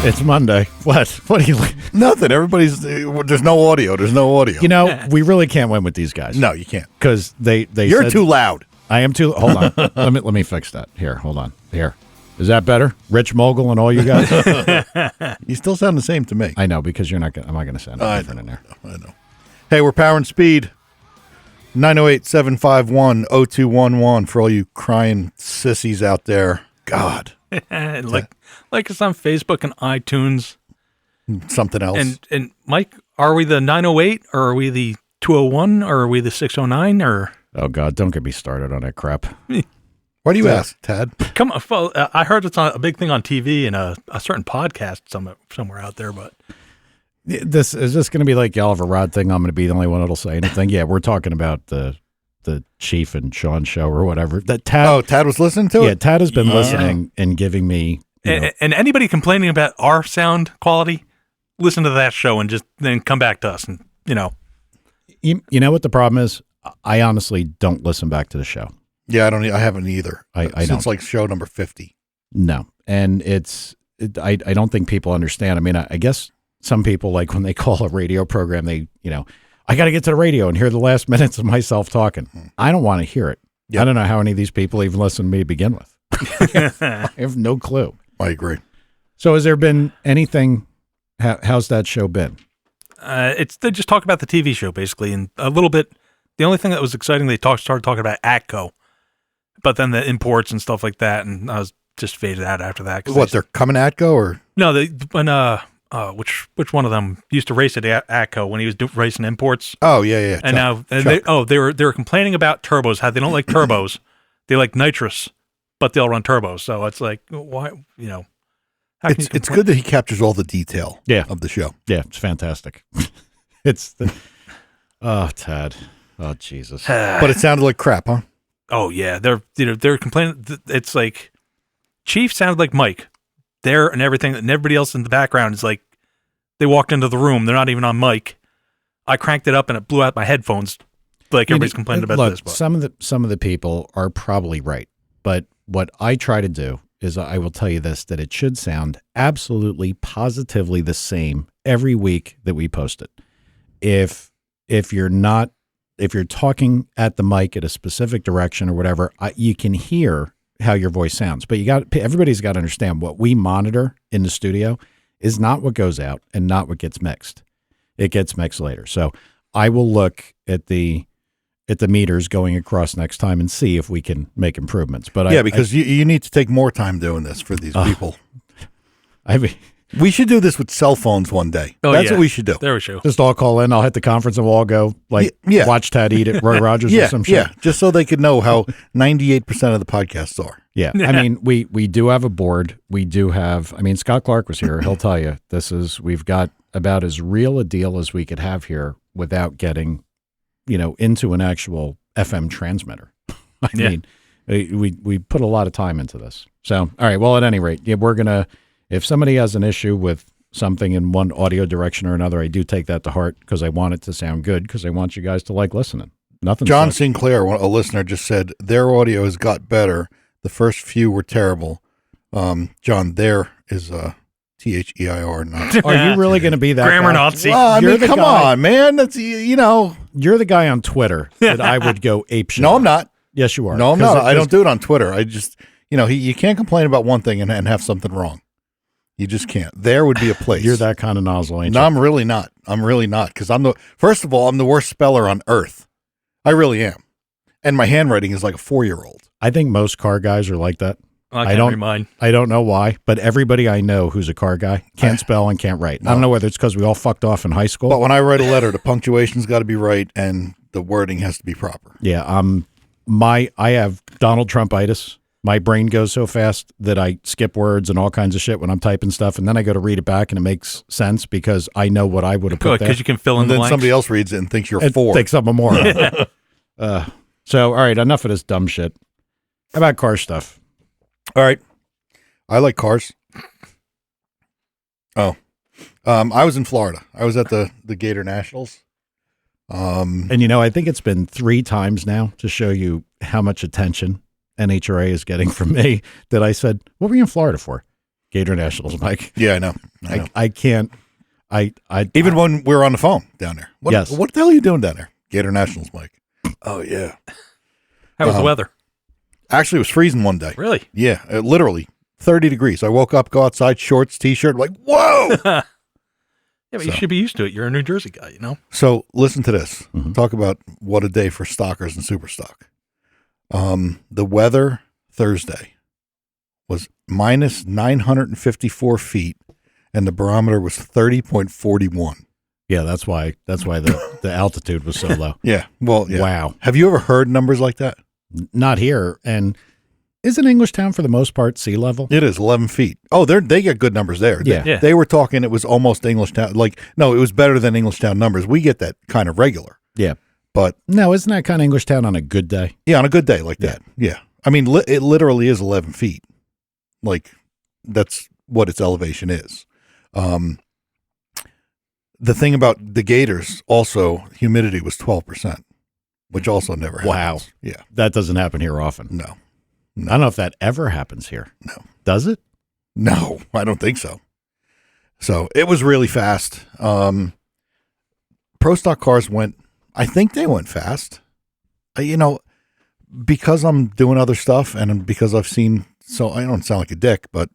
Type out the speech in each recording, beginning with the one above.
It's Monday. What? What do you? Nothing. Everybody's there's no audio. There's no audio. You know, we really can't win with these guys. No, you can't because they. You're too loud. I am too. Hold on. let me fix that. Here, hold on. Here, is that better? Rich Mogul and all you guys. You still sound the same to me. I know because you're not. I'm not going to sound different in there. I know. Hey, we're Power and Speed. 908-751-0211 for all you crying sissies out there. God. like us on Facebook and iTunes. Something else. And Mike, are we the 908 or are we the 201 or are we the 609 or? Oh God, don't get me started on that crap. Why do you ask, Tad? Come on, I heard it's a big thing on TV and a certain podcast somewhere out there, but. This is this going to be like the Oliver Rod thing? I'm going to be the only one that'll say anything. Yeah, we're talking about the Chief and Sean show or whatever. That Tad was listening to it? Yeah, Tad has been listening and giving me. And anybody complaining about our sound quality, listen to that show and just then come back to us and You know what the problem is? I honestly don't listen back to the show. Yeah, I haven't either. I since don't. Like show number 50. No, and I don't think people understand. I mean, I guess. Some people, like when they call a radio program, I got to get to the radio and hear the last minutes of myself talking. I don't want to hear it. Yep. I don't know how any of these people even listen to me to begin with. I have no clue. I agree. So has there been anything, how's that show been? They just talk about the TV show basically and a little bit. The only thing that was exciting, they started talking about ATCO, but then the imports and stuff like that. And I was just faded out after that. They're coming ATCO or? No, which one of them used to race at ATCO when he was racing imports? Oh yeah. And now they were complaining about turbos. How they don't like turbos, they like nitrous, but they'll run turbos. So it's like why It's good that he captures all the detail. Of the show. Yeah, it's fantastic. Tad, oh Jesus! But it sounded like crap, huh? Oh yeah, they're complaining. It's like Chief sounded like Mike. There and everything, and everybody else in the background is like, they walked into the room. They're not even on mic. I cranked it up and it blew out my headphones. Like everybody's complaining about this. But. Some of the people are probably right, but what I try to do is I will tell you this: that it should sound absolutely, positively the same every week that we post it. If you're talking at the mic at a specific direction or whatever, you can hear how your voice sounds, but everybody's got to understand what we monitor in the studio is not what goes out and not what gets mixed. It gets mixed later. So I will look at the meters going across next time and see if we can make improvements. But because you need to take more time doing this for these people. I mean, we should do this with cell phones one day. That's what we should do. There we go. Just all call in. I'll hit the conference and we'll all go watch Tad eat at Roy Rogers or some shit. Yeah, just so they could know how 98% of the podcasts are. Yeah. I mean, we do have a board. We do have, Scott Clark was here. He'll tell you we've got about as real a deal as we could have here without getting, into an actual FM transmitter. I mean, we put a lot of time into this. So, all right. Well, at any rate, we're going to, if somebody has an issue with something in one audio direction or another, I do take that to heart because I want it to sound good because I want you guys to like listening. Nothing. John Sinclair, a listener, just said their audio has got better. The first few were terrible. John, there is THEIR. Not. Are you really going to be that grammar guy? Nazi? Well, come on, man. That's You're the guy on Twitter that I would go apeshit. No, I'm not. Yes, you are. No, I'm not. I don't do it on Twitter. I just, you can't complain about one thing and have something wrong. You just can't. There would be a place. You're that kind of nozzle, ain't you? No, I'm really not. Because first of all, I'm the worst speller on earth. I really am. And my handwriting is like a 4-year-old. I think most car guys are like that. I don't read mine. I don't know why, but everybody I know who's a car guy can't spell and can't write. No. I don't know whether it's because we all fucked off in high school. But when I write a letter, the punctuation's got to be right and the wording has to be proper. Yeah. I have Donald Trumpitis. My brain goes so fast that I skip words and all kinds of shit when I'm typing stuff, and then I go to read it back, and it makes sense because I know what I would have put there. Because you can fill in the blanks. Then somebody else reads it and thinks you're 4. Thinks I'm a moron. So, all right, enough of this dumb shit. How about car stuff? All right. I like cars. Oh. I was in Florida. I was at the Gator Nationals. And, I think it's been 3 times now to show you how much attention NHRA is getting from me that I said, what were you in Florida for? Gator Nationals, Mike. Yeah, I know. I know. I can't. Even when we were on the phone down there. Yes. What the hell are you doing down there? Gator Nationals, Mike. Oh, yeah. How was the weather? Actually, it was freezing one day. Really? Yeah, literally 30 degrees. I woke up, go outside, shorts, T-shirt, like, whoa! Yeah, but you should be used to it. You're a New Jersey guy, you know? So listen to this. Talk about what a day for stockers and super stock. The weather Thursday was minus 954 feet, and the barometer was 30.41. Yeah, that's why the altitude was so low. Yeah. Well, yeah. Wow. Have you ever heard numbers like that? Not here. And isn't Englishtown for the most part sea level? It is 11 feet. Oh, they get good numbers there. Yeah. Yeah. They were talking it was almost Englishtown. Like, no, it was better than Englishtown numbers. We get that kind of regular. Yeah. But No, isn't that kind of Englishtown on a good day? yeah, on a good day like that. Yeah. I mean, it literally is 11 feet. Like, that's what its elevation is. The thing about the Gators, also, humidity was 12%, which also never happens. Wow. Yeah. That doesn't happen here often. No. I don't know if that ever happens here. No. Does it? No, I don't think so. So it was really fast. Pro stock cars I think they went fast. Because I'm doing other stuff and because I've seen, so I don't sound like a dick, but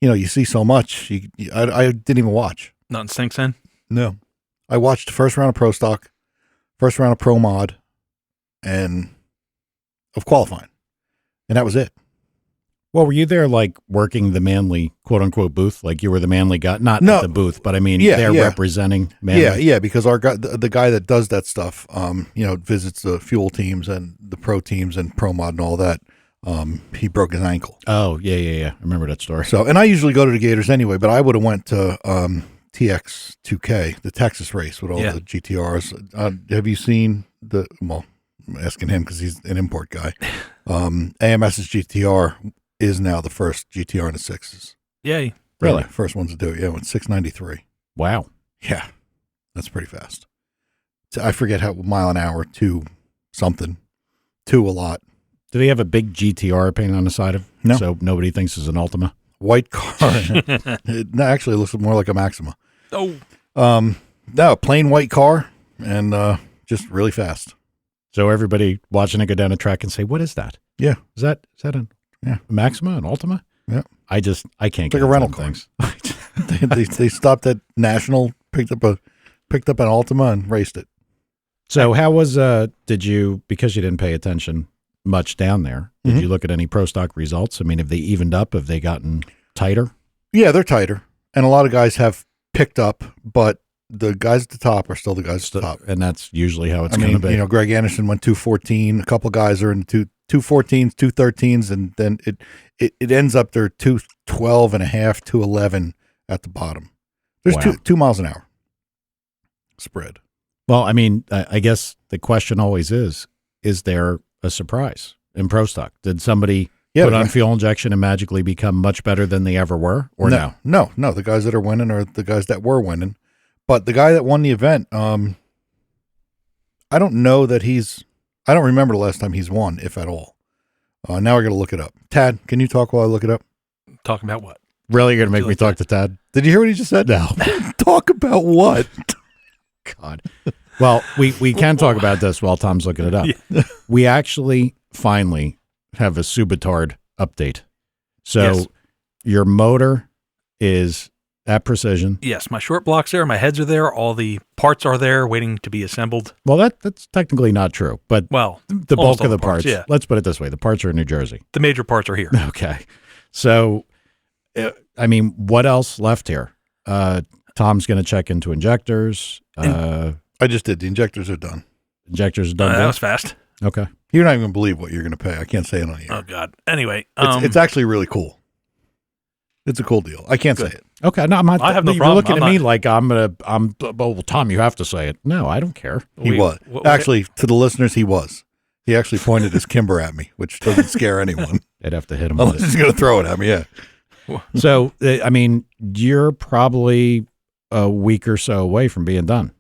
you see so much. I didn't even watch. Nothing sinks in. No, I watched the first round of pro stock, first round of pro mod, and of qualifying, and that was it. Well, were you there like working the Manly quote unquote booth? Like you were the Manly guy, not No. at the booth, but I mean, Yeah, they're yeah. representing Manly. Yeah, because our guy, the guy that does that stuff, visits the fuel teams and the pro teams and pro mod and all that. He broke his ankle. Oh, yeah. I remember that story. So, and I usually go to the Gators anyway, but I would have went to TX2K, the Texas race with all the GTRs. Have you seen I'm asking him because he's an import guy. AMS's GTR is now the first GTR in the sixes. Yay. Really? First ones to do it. Yeah, went 693. Wow. Yeah, that's pretty fast. So I forget how mile an hour to something, to a lot. Do they have a big GTR paint on the side of? No. So nobody thinks it's an Ultima. White car. It actually looks more like a Maxima. Oh. No, plain white car and just really fast. So everybody watching it go down the track and say, "What is that? Yeah. Is that a Maxima, an Ultima?" Yeah. I can't It's get like a rental into car. things. they stopped at National, picked up an Ultima and raced it. So how was did you, because you didn't pay attention much down there, did you look at any pro stock results? I mean, have they evened up? Have they gotten tighter? Yeah, they're tighter. And a lot of guys have picked up, but the guys at the top are still the guys at the top. And that's usually how it's I going mean, to be. Greg Anderson went 214. A couple guys are in 214s, 213s, and then it ends up there 212 and a half, 211 at the bottom. There's Wow. 2 miles an hour spread. Well, I mean, I guess the question always is there a surprise in pro stock? Did somebody put on fuel injection and magically become much better than they ever were, or no? No. The guys that are winning are the guys that were winning. But the guy that won the event, I don't know that I don't remember the last time he's won, if at all. Now I got to look it up. Tad, can you talk while I look it up? Talking about what? Really, you're going to make me talk to Tad? Did you hear what he just said? No. Talk about what? God. Well, we can talk about this while Tom's looking it up. Yeah. We actually finally have a SubiTard update. So Yes. your motor is at precision. Yes, my short block's there, my heads are there, all the parts are there waiting to be assembled. Well, that's technically not true, but Well, the almost bulk of all the parts, yeah. let's put it this way, the parts are in New Jersey. The major parts are here. Okay. So, I mean, what else left here? Tom's going to check into injectors. I just did. The injectors are done. Injectors are done. That good? was fast. Okay. You're not even going to believe what you're going to pay. I can't say it on the air. Oh, God. Anyway. It's actually really cool. It's a cool deal. I can't say it. Okay. No, I'm not. I have no you're problem. looking I'm at me not- like well, Tom, you have to say it. No, I don't care. He was. Actually, to the listeners, he was. He actually pointed his Kimber at me, which doesn't scare anyone. They'd have to hit him with Unless it. he's going to throw it at me, yeah. So, I mean, you're probably a week or so away from being done.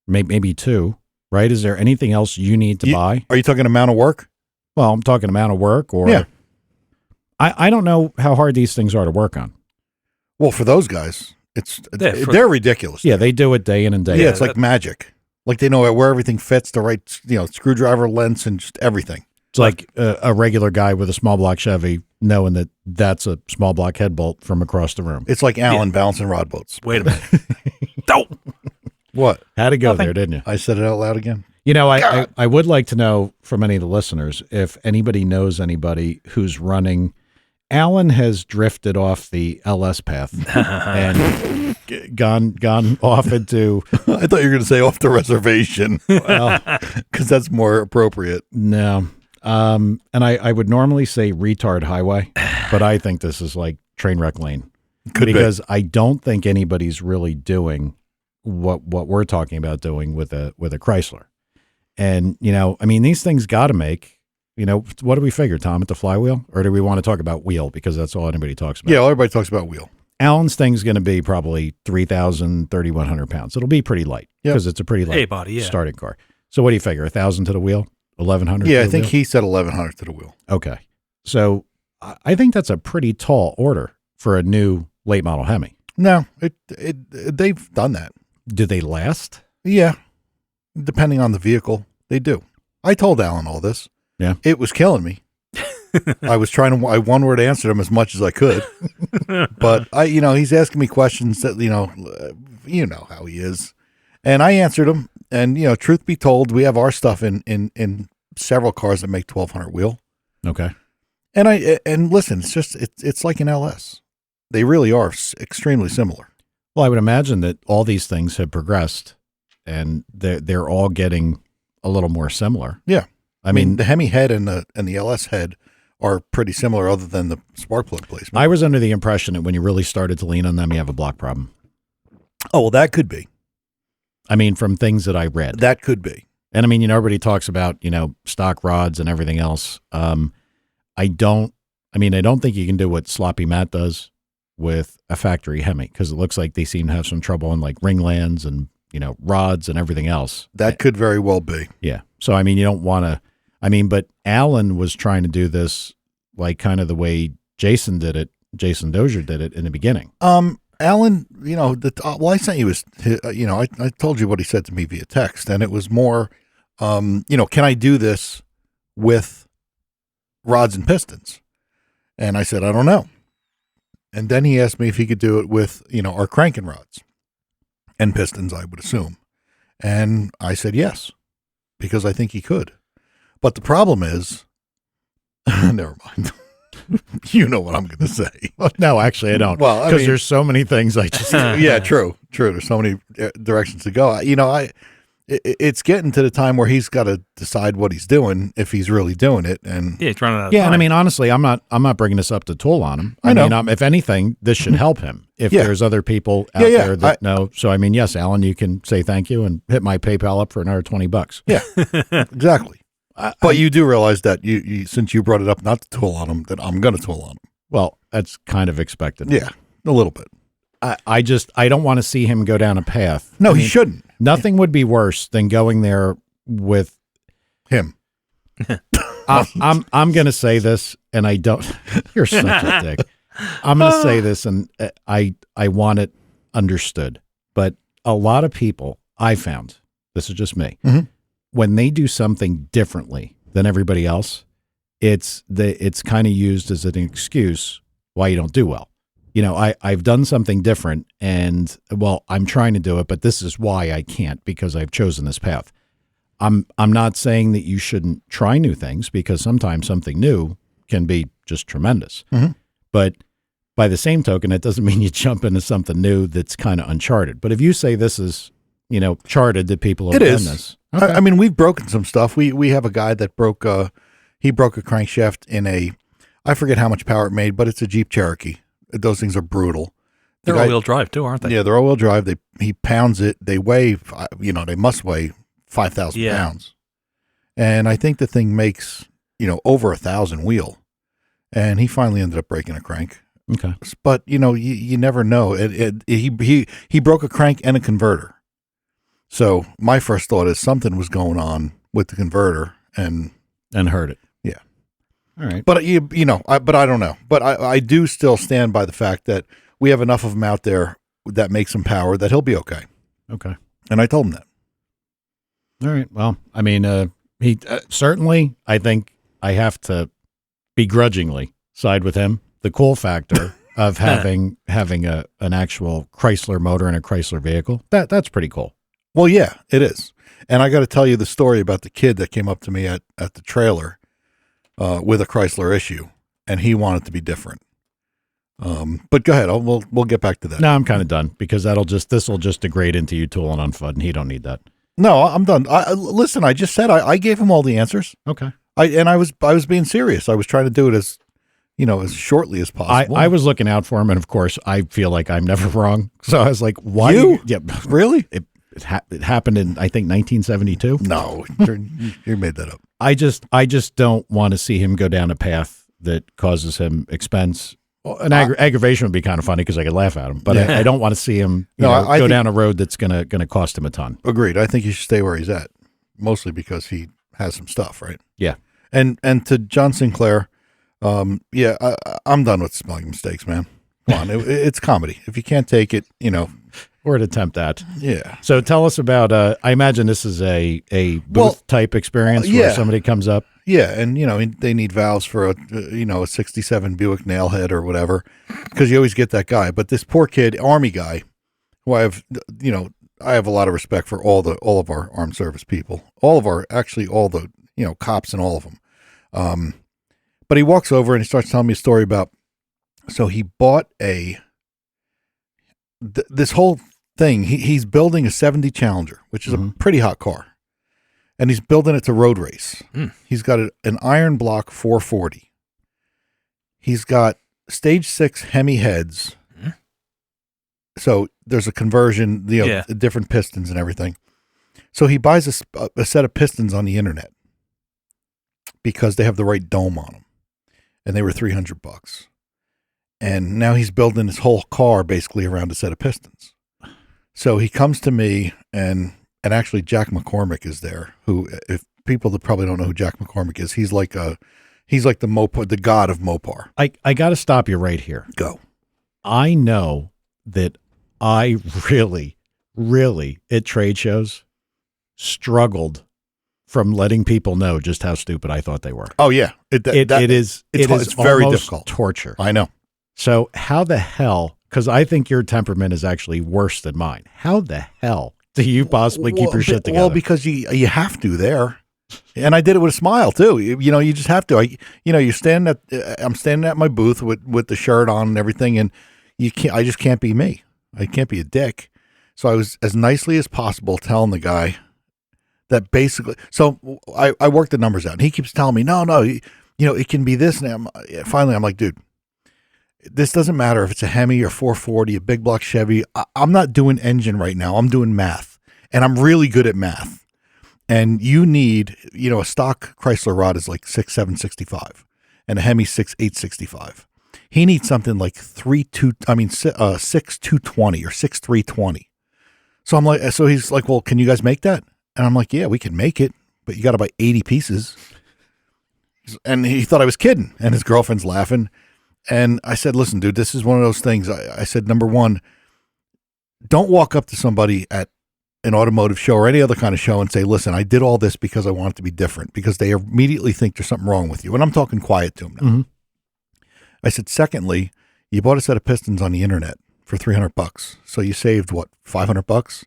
Maybe 2, right? Is there anything else you need to buy? Are you talking amount of work? Well, I'm talking amount of work or... Yeah. I don't know how hard these things are to work on. Well, for those guys, Yeah, they're ridiculous. Yeah, they do it day in and day Yeah, out. it's like magic. Like they know where everything fits, the right, screwdriver lengths and just everything. It's like a regular guy with a small block Chevy knowing that that's a small block head bolt from across the room. It's like Alan balancing rod boats. Wait a minute. Oh, What? Had to go there, didn't you? I said it out loud again. You know, I would like to know from any of the listeners if anybody knows anybody who's running. Alan has drifted off the LS path and gone off into. I thought you were going to say off the reservation, because that's more appropriate. No. And I would normally say retard highway, but I think this is like train wreck lane. Because I don't think anybody's really doing what we're talking about doing with a Chrysler. And, I mean, these things got to make, what do we figure, Tom, at the flywheel? Or do we want to talk about wheel? Because that's all anybody talks about. Yeah, everybody talks about wheel. Alan's thing's going to be probably 3,000, 3,100 pounds. It'll be pretty light because it's a pretty light starting car. So what do you figure, 1,000 to the wheel, 1,100 Yeah, to I think wheel? he said 1,100 to the wheel. Okay. So I think that's a pretty tall order for a new late model Hemi. No, they've done that. Do they last? Yeah, depending on the vehicle, they do. I told Alan all this. Yeah. It was killing me. I was trying to, I one-word answered him as much as I could. But, he's asking me questions that, you know how he is. And I answered him. And, truth be told, we have our stuff in several cars that make 1,200 wheel. Okay. And listen, it's like an LS. They really are extremely similar. Well, I would imagine that all these things have progressed and they're all getting a little more similar. Yeah. I mean, the Hemi head and the LS head are pretty similar other than the spark plug placement. I was under the impression that when you really started to lean on them, you have a block problem. Oh, well, that could be. I mean, from things that I read. That could be. And I mean, everybody talks about, stock rods and everything else. I don't think you can do what Sloppy Matt does with a factory Hemi because it looks like they seem to have some trouble on like ringlands and, rods and everything else. That could very well be. Yeah. So, I mean, you don't want to, but Alan was trying to do this like kind of the way Jason Dozier did it in the beginning. Alan, I sent you I told you what he said to me via text, and it was more, can I do this with rods and pistons? And I said, I don't know. And then he asked me if he could do it with, our cranking rods and pistons, I would assume. And I said yes, because I think he could. But the problem is, never mind. You know what I'm going to say. Well, no, actually, I don't. Well, because there's so many things I just. Yeah, true. There's so many directions to go. It's getting to the time where he's got to decide what he's doing if he's really doing it. And yeah, he's running out of yeah, time. and I mean, honestly, I'm not bringing this up to tool on him. I know. If anything, this should help him. If there's other people out there that know. So, I mean, yes, Alan, you can say thank you and hit my PayPal up for another $20. Yeah, exactly. But you do realize that you since you brought it up not to tool on him, that I'm going to tool on him. Well, that's kind of expected. Yeah, a little bit. I don't want to see him go down a path. No, he shouldn't. Nothing would be worse than going there with him. I'm going to say this, and I don't. You're such a dick. I'm going to say this, and I want it understood. But a lot of people I found, this is just me, when they do something differently than everybody else, it's kind of used as an excuse why you don't do well. I've done something different and I'm trying to do it, but this is why I can't because I've chosen this path. I'm not saying that you shouldn't try new things because sometimes something new can be just tremendous. But by the same token, it doesn't mean you jump into something new that's kind of uncharted. But if you say this is, charted that people have done this. Okay. I mean, we've broken some stuff. We have a guy that broke a crankshaft in I forget how much power it made, but it's a Jeep Cherokee. Those things are brutal. They're all-wheel drive too, aren't they? Yeah, they're all-wheel drive. He pounds it. They weigh, they must weigh 5,000 pounds. And I think the thing makes, over 1,000 wheel. And he finally ended up breaking a crank. Okay. But, you never know. He broke a crank and a converter. So my first thought is something was going on with the converter and hurt it. Yeah. All right. But but I don't know. But I do still stand by the fact that we have enough of them out there that make some power that he'll be okay. Okay. And I told him that. All right. Well, I mean, he certainly, I think I have to begrudgingly side with him. The cool factor of having an actual Chrysler motor in a Chrysler vehicle, that's pretty cool. Well, yeah, it is. And I got to tell you the story about the kid that came up to me at the trailer with a Chrysler issue, and he wanted to be different. But go ahead. We'll get back to that. No, I'm kind of done because this will just degrade into you tooling on FUD, and he don't need that. No, I'm done. Listen, I just said I gave him all the answers. Okay. I was being serious. I was trying to do it as shortly as possible. I was looking out for him, and of course, I feel like I'm never wrong. So I was like, "Why you? Yeah, really? It happened in I think 1972. No, you made that up. I just don't want to see him go down a path that causes him expense. An aggravation would be kind of funny because I could laugh at him, but I don't want to see him go down a road that's gonna cost him a ton. Agreed. I think he should stay where he's at, mostly because he has some stuff, right? Yeah. And to John Sinclair, I'm done with spelling mistakes, man. Come on, it's comedy. If you can't take it, or to attempt that. Yeah. So tell us about. I imagine this is a booth type experience where somebody comes up. Yeah, and they need valves for a 67 Buick Nailhead or whatever, because you always get that guy. But this poor kid, Army guy, who I have a lot of respect for all of our armed service people, all the cops and all of them. But he walks over and he starts telling me a story about. So he bought this whole thing. He's building a 70 Challenger, which is a pretty hot car. And he's building it to road race. He's got an iron block 440. He's got stage 6 Hemi heads. So there's a conversion, different pistons and everything. So he buys a set of pistons on the internet because they have the right dome on them. And they were $300. And now he's building his whole car basically around a set of pistons. So he comes to me and actually Jack McCormick is there, who, if people that probably don't know who Jack McCormick is, he's like the Mopar, the god of Mopar. I got to stop you right here. Go. I know that I really, really at trade shows struggled from letting people know just how stupid I thought they were. Oh yeah, it is very difficult torture. I know. So how the hell? Because I think your temperament is actually worse than mine. How the hell do you possibly keep your shit together? Well, because you have to there. And I did it with a smile too. You just have to. I'm standing at my booth with the shirt on and everything, and I just can't be me. I can't be a dick. So I was as nicely as possible telling the guy that basically. So I worked the numbers out, and he keeps telling me, no, it can be this. And finally, I'm like, dude, this doesn't matter if it's a Hemi or 440, a big block Chevy. I'm not doing engine right now. I'm doing math, and I'm really good at math. And you need, a stock Chrysler rod is like 6,765 and a Hemi 6,865. He needs something like 6,220 or 6,320. So I'm like, so he's like, well, can you guys make that? And I'm like, yeah, we can make it, but you got to buy 80 pieces. And he thought I was kidding, and his girlfriend's laughing. And I said, listen, dude, this is one of those things. I said, number one, don't walk up to somebody at an automotive show or any other kind of show and say, listen, I did all this because I want it to be different, because they immediately think there's something wrong with you. And I'm talking quiet to them now. Mm-hmm. I said, secondly, you bought a set of pistons on the internet for $300. So you saved what, $500?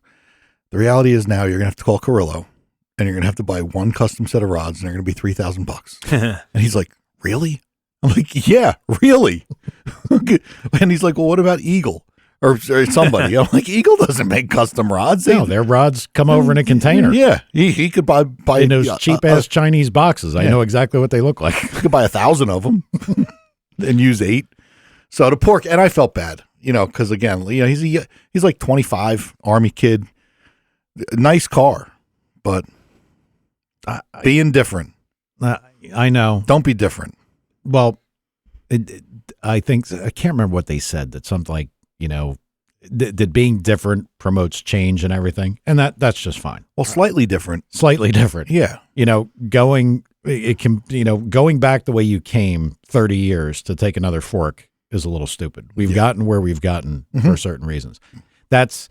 The reality is now you're going to have to call Carrillo and you're going to have to buy one custom set of rods and they're going to be $3,000. And he's like, really? I'm like, yeah, really? And he's like, well, what about Eagle? Or somebody. I'm like, Eagle doesn't make custom rods. No, their rods come over in a container. Yeah. He could buy in those cheap-ass Chinese boxes. I know exactly what they look like. He could buy 1,000 of them and use 8. So the pork, and I felt bad, because again, he's like 25, Army kid. Nice car, but being different. I know. Don't be different. Well, I think, I can't remember what they said, that something like, that being different promotes change and everything. And that's just fine. Well, slightly different. Slightly different. Yeah. Going back the way you came 30 years to take another fork is a little stupid. We've gotten where we've gotten for certain reasons. That's,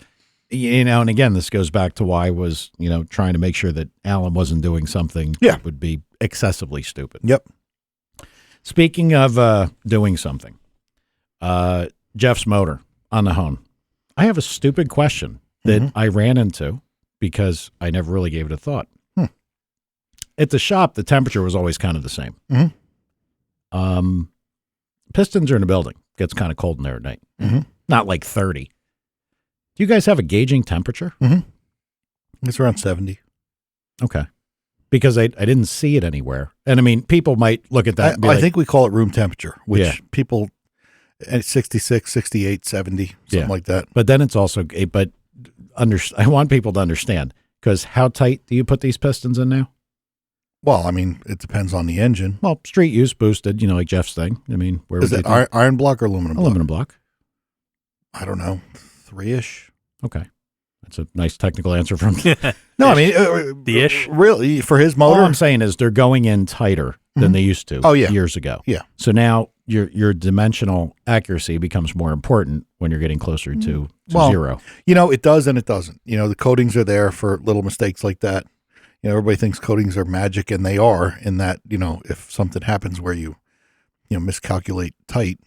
and again, this goes back to why I was, trying to make sure that Alan wasn't doing something that would be excessively stupid. Yep. Speaking of doing something, Jeff's motor on the Hone. I have a stupid question that I ran into because I never really gave it a thought. At the shop, the temperature was always kind of the same. Pistons are in the building. Gets kind of cold in there at night. Not like 30. Do you guys have a gauging temperature? It's around 70. Okay. Because I didn't see it anywhere. And I mean, people might look at that and be I think we call it room temperature, which people at 66, 68, 70, something like that. But then it's also, I want people to understand, because how tight do you put these pistons in now? Well, I mean, it depends on the engine. Well, street use boosted, like Jeff's thing. I mean, where is it iron block or aluminum block? Aluminum block. I don't know, 3-ish. Okay. That's a nice technical answer from No, I mean, the ish. Really, for his motor? All I'm saying is they're going in tighter than they used to years ago. Yeah. So now your dimensional accuracy becomes more important when you're getting closer to zero. It does and it doesn't. The coatings are there for little mistakes like that. Everybody thinks coatings are magic, and they are in that, if something happens where you miscalculate tight,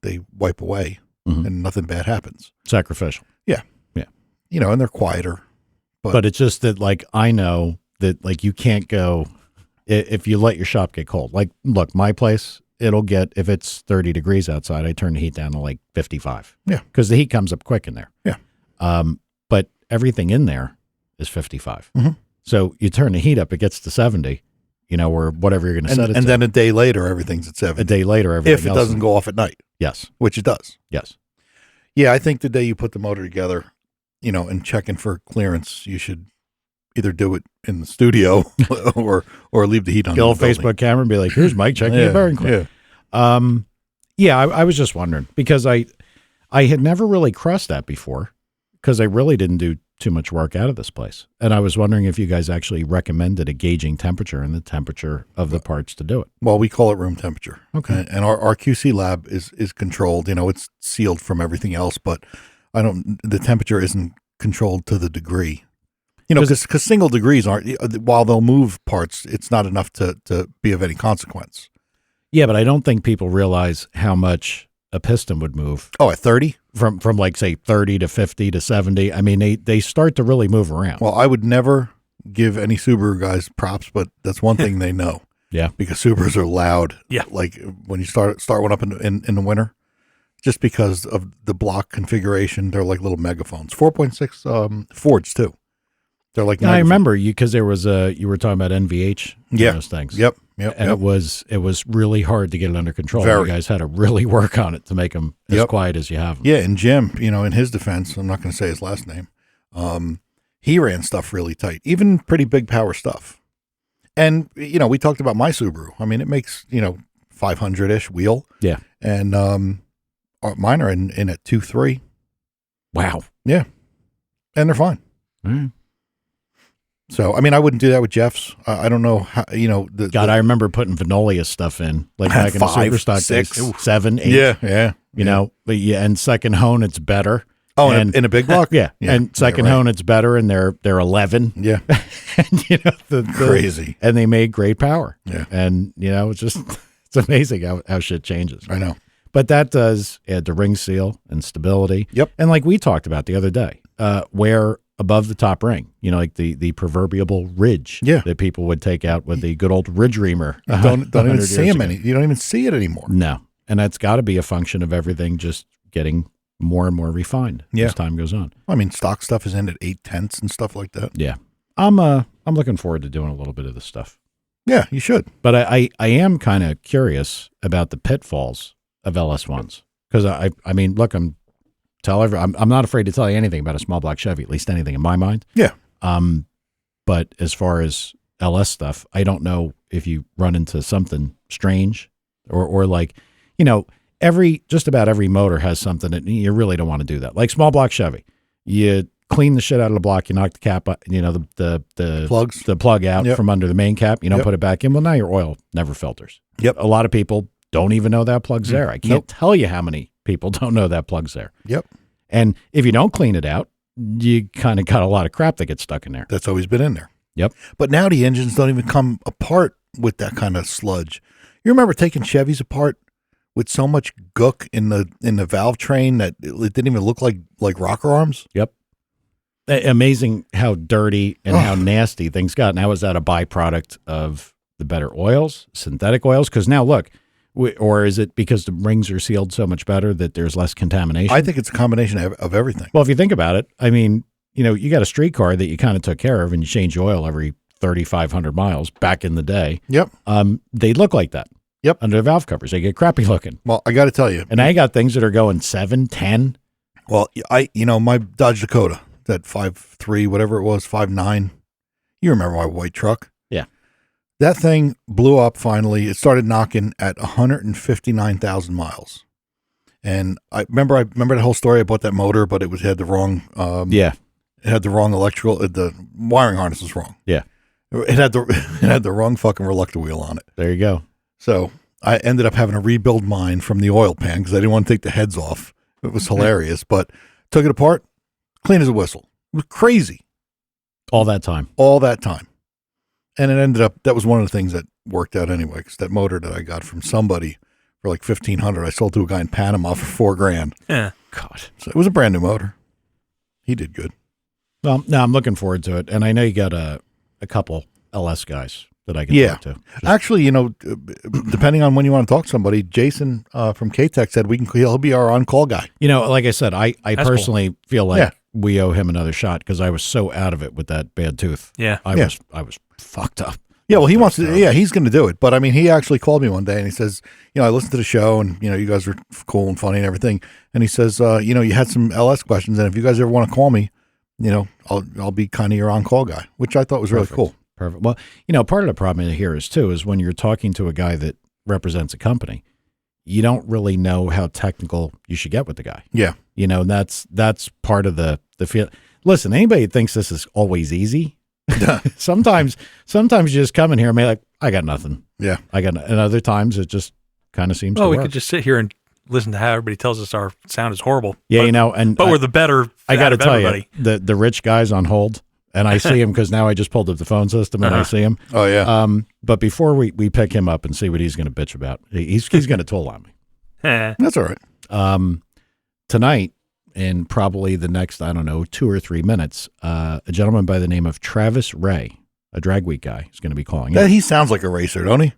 they wipe away and nothing bad happens. Sacrificial. Yeah. And they're quieter. But it's just that, like, I know that, like, you can't go if you let your shop get cold. Like, look, my place, it'll get, if it's 30 degrees outside, I turn the heat down to like 55. Yeah. Because the heat comes up quick in there. Yeah. But everything in there is 55. So you turn the heat up, it gets to 70, or whatever you're going to set it to. And then a day later, everything's at 70. A day later, everything if it doesn't go off at night. Yes. Which it does. Yes. Yeah, I think the day you put the motor together, and checking for clearance, you should either do it in the studio or leave the heat on. Get a little Facebook camera and be like, here's Mike checking the bearing clear. I was just wondering, because I had never really crossed that before, because I really didn't do too much work out of this place. And I was wondering if you guys actually recommended a gauging temperature and the temperature of the parts to do it. Well, we call it room temperature. Okay. And our QC lab is controlled. It's sealed from everything else, but the temperature isn't controlled to the degree. Because single degrees aren't, while they'll move parts, it's not enough to be of any consequence. Yeah, but I don't think people realize how much a piston would move. Oh, at 30? From like, say, 30 to 50 to 70. I mean, they start to really move around. Well, I would never give any Subaru guys props, but that's one thing they know. Yeah. Because Subarus are loud. Yeah. Like when you start one up in the winter, just because of the block configuration, they're like little megaphones. 4.6 Fords too. They're like. I remember you, because there was you were talking about NVH. Those things. Yep. And it was really hard to get it under control. Very. You guys had to really work on it to make them as quiet as you have them. Yeah, and Jim, in his defense, I'm not going to say his last name. He ran stuff really tight, even pretty big power stuff. And we talked about my Subaru. I mean, it makes 500-ish wheel. Yeah. And mine are in at 2.3. Wow. Yeah. And they're fine. So, I mean, I wouldn't do that with Jeff's. I don't know how, I remember putting Venolia stuff in, like back in the 5, Superstock 6, days, 7, 8. Yeah. But and second Hone, it's better. Oh, and in a big block? Yeah. And second Hone, it's better, and they're 11. Yeah. And crazy. And they made great power. Yeah. And, it's just, it's amazing how shit changes. I know. But that does add to ring seal and stability. Yep. And like we talked about the other day, where above the top ring, like the proverbial ridge that people would take out with the good old ridge reamer. Don't even see them you don't even see it anymore. No. And that's got to be a function of everything just getting more and more refined as time goes on. I mean, stock stuff is in at 8/10 and stuff like that. Yeah. I'm looking forward to doing a little bit of this stuff. Yeah, you should. But I am kind of curious about the pitfalls of LS1s, because I mean, look, I'm not afraid to tell you anything about a small block Chevy, at least anything in my mind. Yeah. But as far as LS stuff, I don't know if you run into something strange or like, just about every motor has something that you really don't want to do that. Like small block Chevy, you clean the shit out of the block, you knock the cap, the plugs, the plug out from under the main cap. You don't put it back in. Well, now your oil never filters. Yep. A lot of people don't even know that plug's there. I can't tell you how many people don't know that plug's there. Yep. And if you don't clean it out, you kind of got a lot of crap that gets stuck in there. That's always been in there. Yep. But now the engines don't even come apart with that kind of sludge. You remember taking Chevys apart with so much gook in the valve train that it didn't even look like rocker arms? Yep. Amazing how dirty and how nasty things got. Now, is that a byproduct of the better oils, synthetic oils? Because now, look, or is it because the rings are sealed so much better that there's less contamination? I think it's a combination of everything. Well, if you think about it, I mean, you got a street car that you kind of took care of and you change oil every 3,500 miles back in the day. Yep. They look like that. Yep. Under the valve covers. They get crappy looking. Well, I got to tell you. And I got things that are going 7, 10. Well, my Dodge Dakota, that 5.3, whatever it was, 5.9. You remember my white truck? Yeah. That thing blew up finally. It started knocking at 159,000 miles. And I remember that whole story about that motor, but it had the wrong it had the wrong electrical, the wiring harness was wrong. Yeah. It had the wrong fucking reluctor wheel on it. There you go. So I ended up having to rebuild mine from the oil pan because I didn't want to take the heads off. It was hilarious, but took it apart, clean as a whistle. It was crazy. All that time. And it ended up, that was one of the things that worked out anyway, because that motor that I got from somebody for like $1,500, I sold to a guy in Panama for $4,000. Yeah. God. So it was a brand new motor. He did good. Well, no, I'm looking forward to it. And I know you got a couple LS guys that I can talk to. Actually, depending on when you want to talk to somebody, Jason from K-Tech said he'll be our on-call guy. Like I said, I personally feel like we owe him another shot because I was so out of it with that bad tooth. Yeah. I was fucked up. Yeah, well, he wants to. Yeah, he's going to do it. But I mean, he actually called me one day and he says, I listened to the show and you guys were cool and funny and everything. And he says, you had some LS questions, and if you guys ever want to call me, I'll be kind of your on-call guy, which I thought was really cool. Perfect. Well, part of the problem here is when you're talking to a guy that represents a company, you don't really know how technical you should get with the guy. Yeah. That's part of the feel. Listen, anybody that thinks this is always easy. sometimes you just come in here and be like, I got nothing. Yeah. and other times it just kind of seems to work. We could just sit here and listen to how everybody tells us our sound is horrible. Yeah, but we're the better. I got to tell you, the rich guy's on hold, and I see him because now I just pulled up the phone system and I see him. Oh yeah. But before we pick him up and see what he's going to bitch about, he's going to toll on me. That's all right. Tonight, in probably the next 2 or 3 minutes, a gentleman by the name of Travis Ray, a Drag Week guy, is going to be calling in. He sounds like a racer, don't he?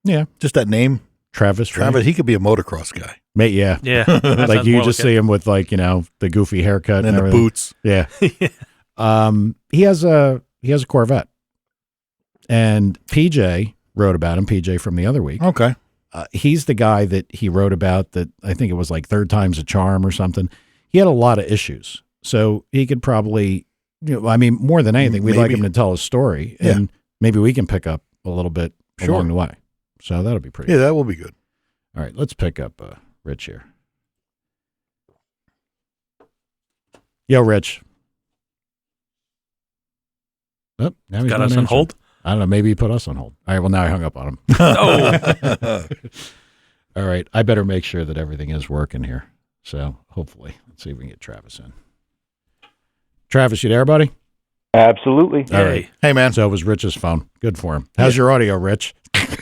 Yeah, just that name, Travis Ray. He could be a motocross guy. Mate, yeah. Like you just see him with the goofy haircut and the boots. Yeah. He has a Corvette, and PJ wrote about him. PJ from the other week. Okay. He's the guy that he wrote about that I think it was like third time's a charm or something. He had a lot of issues, so he could probably, more than anything, we'd like him to tell his story, and maybe we can pick up a little bit along the way. So that'll be pretty. Yeah, that will be good. All right, let's pick up Rich here. Yo, Rich. Oh, now he's got us on hold. I don't know. Maybe he put us on hold. All right. Well, now I hung up on him. Oh. All right. I better make sure that everything is working here. So hopefully, let's see if we can get Travis in. Travis, you there, buddy? Absolutely. All right. Hey, man. So it was Rich's phone. Good for him. How's your audio, Rich? It's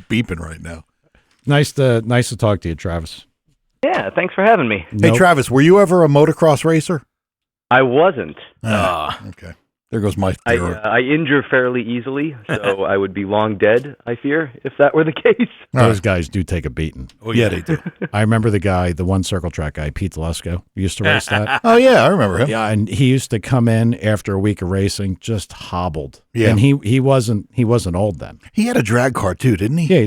beeping right now. Nice to talk to you, Travis. Yeah. Thanks for having me. Hey, Travis, were you ever a motocross racer? I wasn't. Okay. There goes my theory. I injure fairly easily, so I would be long dead, I fear, if that were the case. Those guys do take a beating. Oh, yeah, they do. I remember the one circle track guy, Pete Lesko, used to race that. Oh, yeah, I remember him. Yeah, and he used to come in after a week of racing just hobbled. Yeah. And he wasn't old then. He had a drag car, too, didn't he? Yeah,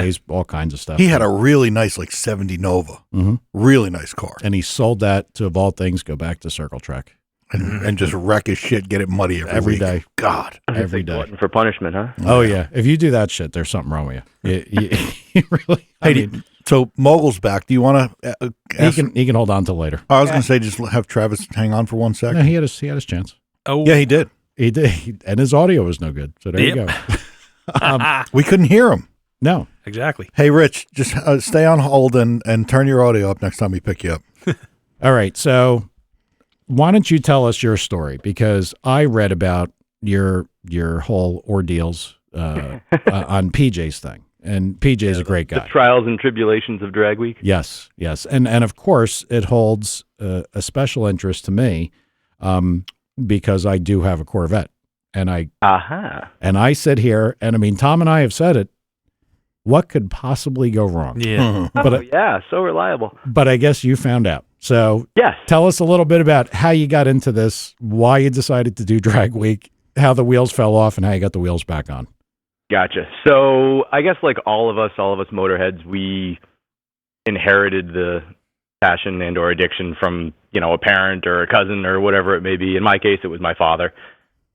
he's all kinds of stuff. He had a really nice, 70 Nova. Mm-hmm. Really nice car. And he sold that to, of all things, go back to circle track. And just wreck his shit, get it muddy every day. God, every day. Glutton for punishment, huh? Oh yeah, if you do that shit, there's something wrong with you. You really. So Mogul's back. Do you want to? He can hold on till later. I was going to say just have Travis hang on for 1 second. No, he had his chance. Oh yeah, he did. He did, and his audio was no good. So there you go. We couldn't hear him. No. Exactly. Hey, Rich, just stay on hold and turn your audio up next time we pick you up. All right. So why don't you tell us your story? Because I read about your whole ordeals on PJ's thing. And PJ's a great guy. The trials and tribulations of Drag Week. Yes, yes. And of course, it holds a special interest to me because I do have a Corvette. And I sit here, and I mean, Tom and I have said it. What could possibly go wrong? Yeah. But yeah, so reliable. But I guess you found out. So yes, tell us a little bit about how you got into this, why you decided to do Drag Week, how the wheels fell off, and how you got the wheels back on. Gotcha. So I guess like all of us motorheads, we inherited the passion and or addiction from, a parent or a cousin or whatever it may be. In my case, it was my father.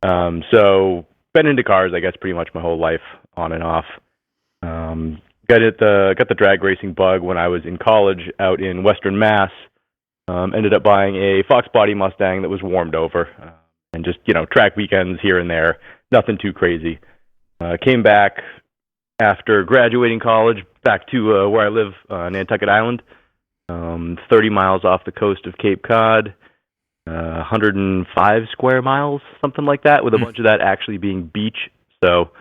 So been into cars, I guess, pretty much my whole life, on and off. Got the drag racing bug when I was in college out in Western Mass. Ended up buying a Fox Body Mustang that was warmed over, and just, track weekends here and there. Nothing too crazy. Came back after graduating college, back to where I live, Nantucket Island, 30 miles off the coast of Cape Cod, 105 square miles, something like that, with a bunch of that actually being beach. So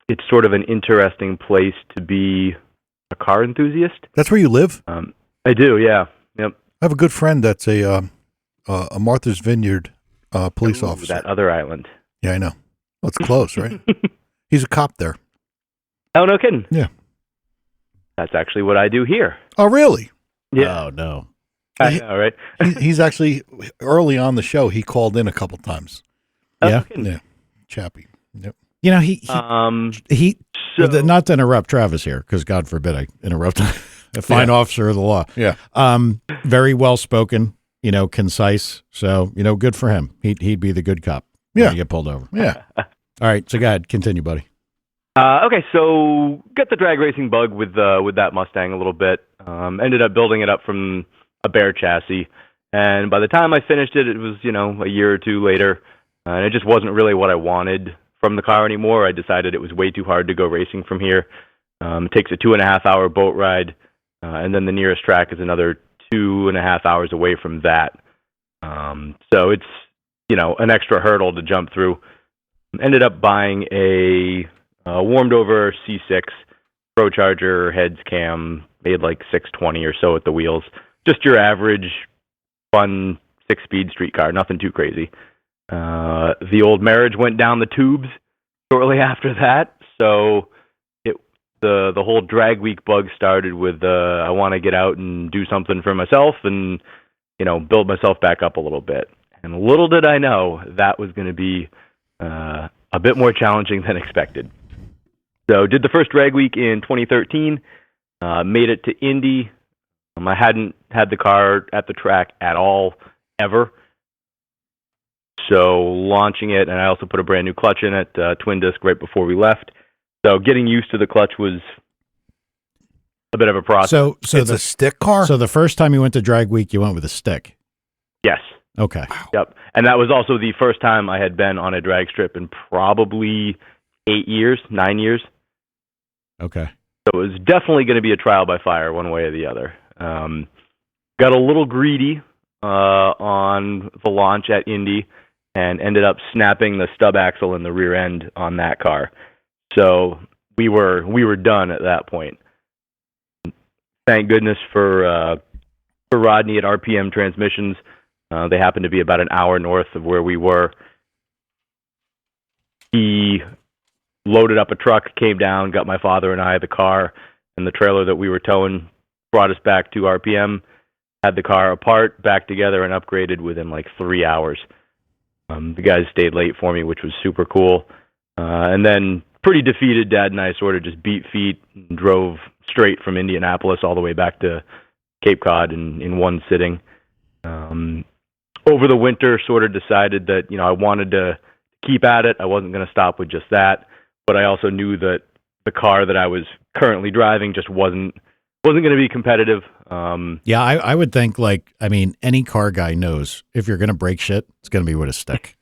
it's sort of an interesting place to be a car enthusiast. That's where you live? I do, yeah. Yep. I have a good friend that's a Martha's Vineyard police officer. That other island. Yeah, I know. Well, it's close, right? He's a cop there. Oh, no kidding. Yeah. That's actually what I do here. Oh, really? Yeah. Oh, no. I know, right? He's actually, early on the show, he called in a couple times. Yeah? Yeah. Chappie. Yep. He so, not to interrupt Travis here, because God forbid I interrupt a fine officer of the law. Yeah. Very well spoken, concise. So, good for him. He'd be the good cop. Yeah. When you get pulled over. Yeah. All right. So go ahead. Continue, buddy. okay, so got the drag racing bug with that Mustang a little bit. Ended up building it up from a bare chassis. And by the time I finished it, it was, a year or two later. And it just wasn't really what I wanted from the car anymore. I decided it was way too hard to go racing from here. It takes a 2.5-hour boat ride. And then the nearest track is another 2.5 hours away from that. So it's, an extra hurdle to jump through. Ended up buying a warmed over C6 Pro Charger heads cam, made like 620 or so at the wheels. Just your average fun 6-speed street car, nothing too crazy. The old marriage went down the tubes shortly after that, so the whole drag week bug started with I want to get out and do something for myself and build myself back up a little bit. And little did I know that was going to be a bit more challenging than expected. So did the first drag week in 2013, made it to Indy. I hadn't had the car at the track at all, ever. So launching it, and I also put a brand new clutch in it, twin disc right before we left. So getting used to the clutch was a bit of a process. So it's a stick car? So the first time you went to drag week, you went with a stick. Yes. Okay. Yep. And that was also the first time I had been on a drag strip in probably 9 years. Okay. So it was definitely going to be a trial by fire one way or the other. Got a little greedy on the launch at Indy and ended up snapping the stub axle in the rear end on that car. So we were done at that point. Thank goodness for Rodney at RPM Transmissions. They happened to be about an hour north of where we were. He loaded up a truck, came down, got my father and I the car and the trailer that we were towing, brought us back to RPM, had the car apart, back together, and upgraded within like 3 hours. The guys stayed late for me, which was super cool. And then pretty defeated, Dad and I sort of just beat feet and drove straight from Indianapolis all the way back to Cape Cod in one sitting. Over the winter, sort of decided that, I wanted to keep at it. I wasn't going to stop with just that. But I also knew that the car that I was currently driving just wasn't going to be competitive. Yeah, I would think any car guy knows if you're going to break shit, it's going to be with a stick.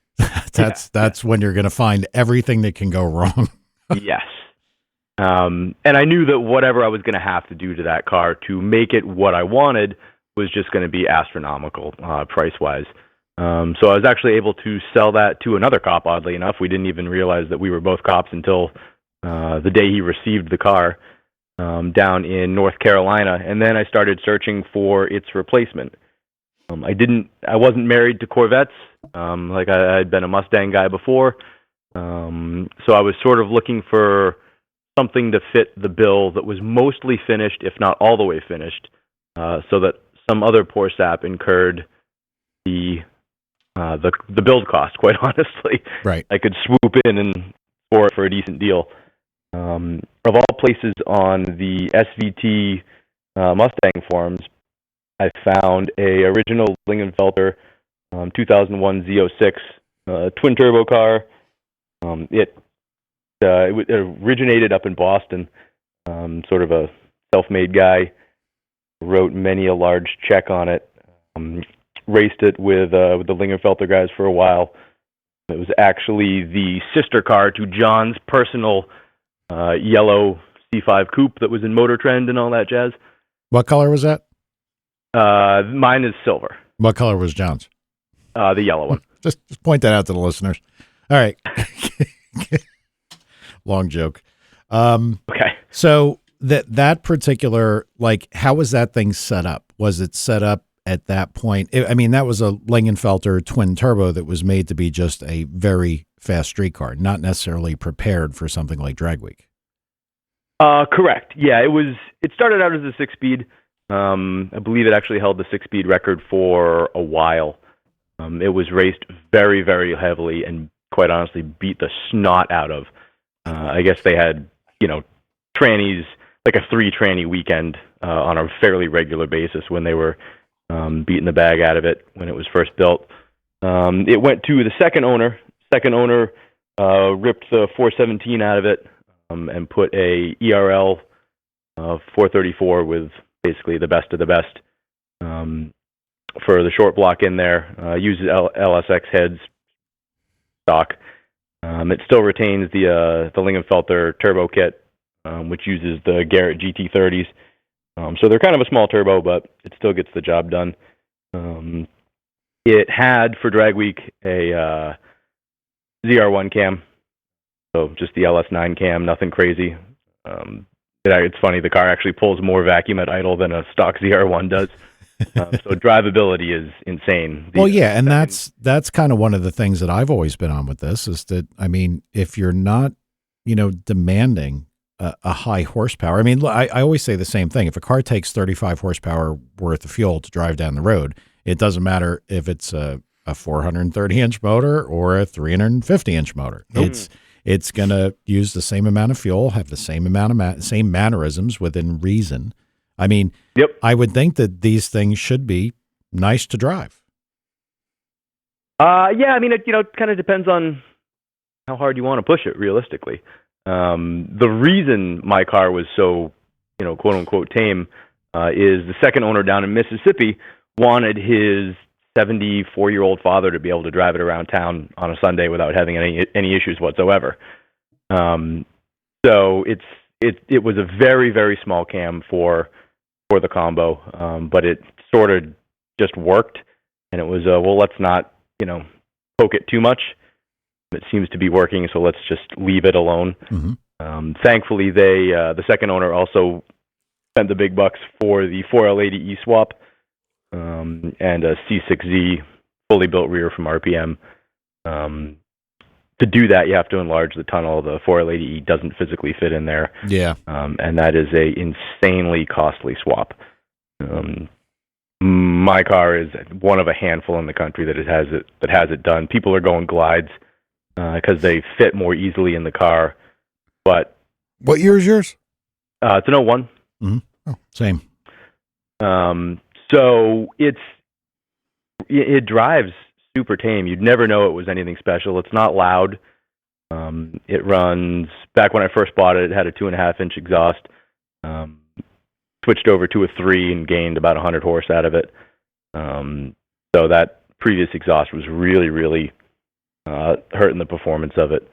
That's when you're going to find everything that can go wrong. Yes. And I knew that whatever I was going to have to do to that car to make it what I wanted was just going to be astronomical price-wise. So I was actually able to sell that to another cop, oddly enough. We didn't even realize that we were both cops until the day he received the car down in North Carolina. And then I started searching for its replacement. I wasn't married to Corvettes. Like I'd been a Mustang guy before. So I was sort of looking for something to fit the bill that was mostly finished, if not all the way finished, so that some other poor sap incurred the build cost, quite honestly. Right. I could swoop in and for a decent deal. Of all places on the SVT Mustang forums, I found a original Lingenfelter 2001 Z06 twin turbo car. It originated up in Boston. Sort of a self-made guy. Wrote many a large check on it. Raced it with the Lingenfelter guys for a while. It was actually the sister car to John's personal yellow C5 coupe that was in Motor Trend and all that jazz. What color was that? Mine is silver. What color was John's? The yellow one. Just point that out to the listeners. All right. Long joke. Okay. So that particular, like, how was that thing set up? Was it set up at that point? I mean, that was a Lingenfelter twin turbo that was made to be just a very fast street car, not necessarily prepared for something like Drag Week. Correct. Yeah, it started out as a 6-speed. I believe it actually held the 6-speed record for a while. It was raced very, very heavily and quite honestly beat the snot out of. I guess they had, trannies, like a 3-tranny weekend on a fairly regular basis when they were beating the bag out of it when it was first built. It went to the second owner. Second owner ripped the 417 out of it and put a ERL 434 with basically the best of the best for the short block in there. Uses LSX heads stock. It still retains the Lingenfelter turbo kit, which uses the Garrett GT30s. So they're kind of a small turbo, but it still gets the job done. It had, for Drag Week, a ZR1 cam, so just the LS9 cam, nothing crazy. It's funny, the car actually pulls more vacuum at idle than a stock ZR1 does. So drivability is insane. Well, yeah, and that's kind of one of the things that I've always been on with this is that, I mean, if you're not, demanding a high horsepower, I mean, I always say the same thing. If a car takes 35 horsepower worth of fuel to drive down the road, it doesn't matter if it's a 430-inch motor or a 350-inch motor. Nope. It's going to use the same amount of fuel, have the same amount of same mannerisms within reason. I mean, yep. I would think that these things should be nice to drive. Yeah, I mean, it kind of depends on how hard you want to push it, realistically. The reason my car was so, quote unquote tame, is the second owner down in Mississippi wanted his 74-year-old father to be able to drive it around town on a Sunday without having any issues whatsoever. So it was a very, very small cam for the combo, but it sort of just worked, and it was let's not poke it too much. It seems to be working, so let's just leave it alone. Mm-hmm. Thankfully, the second owner also spent the big bucks for the 4L80E swap and a C6Z fully built rear from RPM. To do that, you have to enlarge the tunnel. The 4L80E doesn't physically fit in there. Yeah. And that is a insanely costly swap. My car is one of a handful in the country that has it done. People are going glides because they fit more easily in the car. But what year is yours? It's an 01. Mm-hmm. Oh, same. So it drives super tame. You'd never know it was anything special. It's not loud. It runs, back when I first bought it, it had a 2.5-inch exhaust. Switched over to a 3 and gained about 100 horse out of it. So that previous exhaust was really, really hurting the performance of it.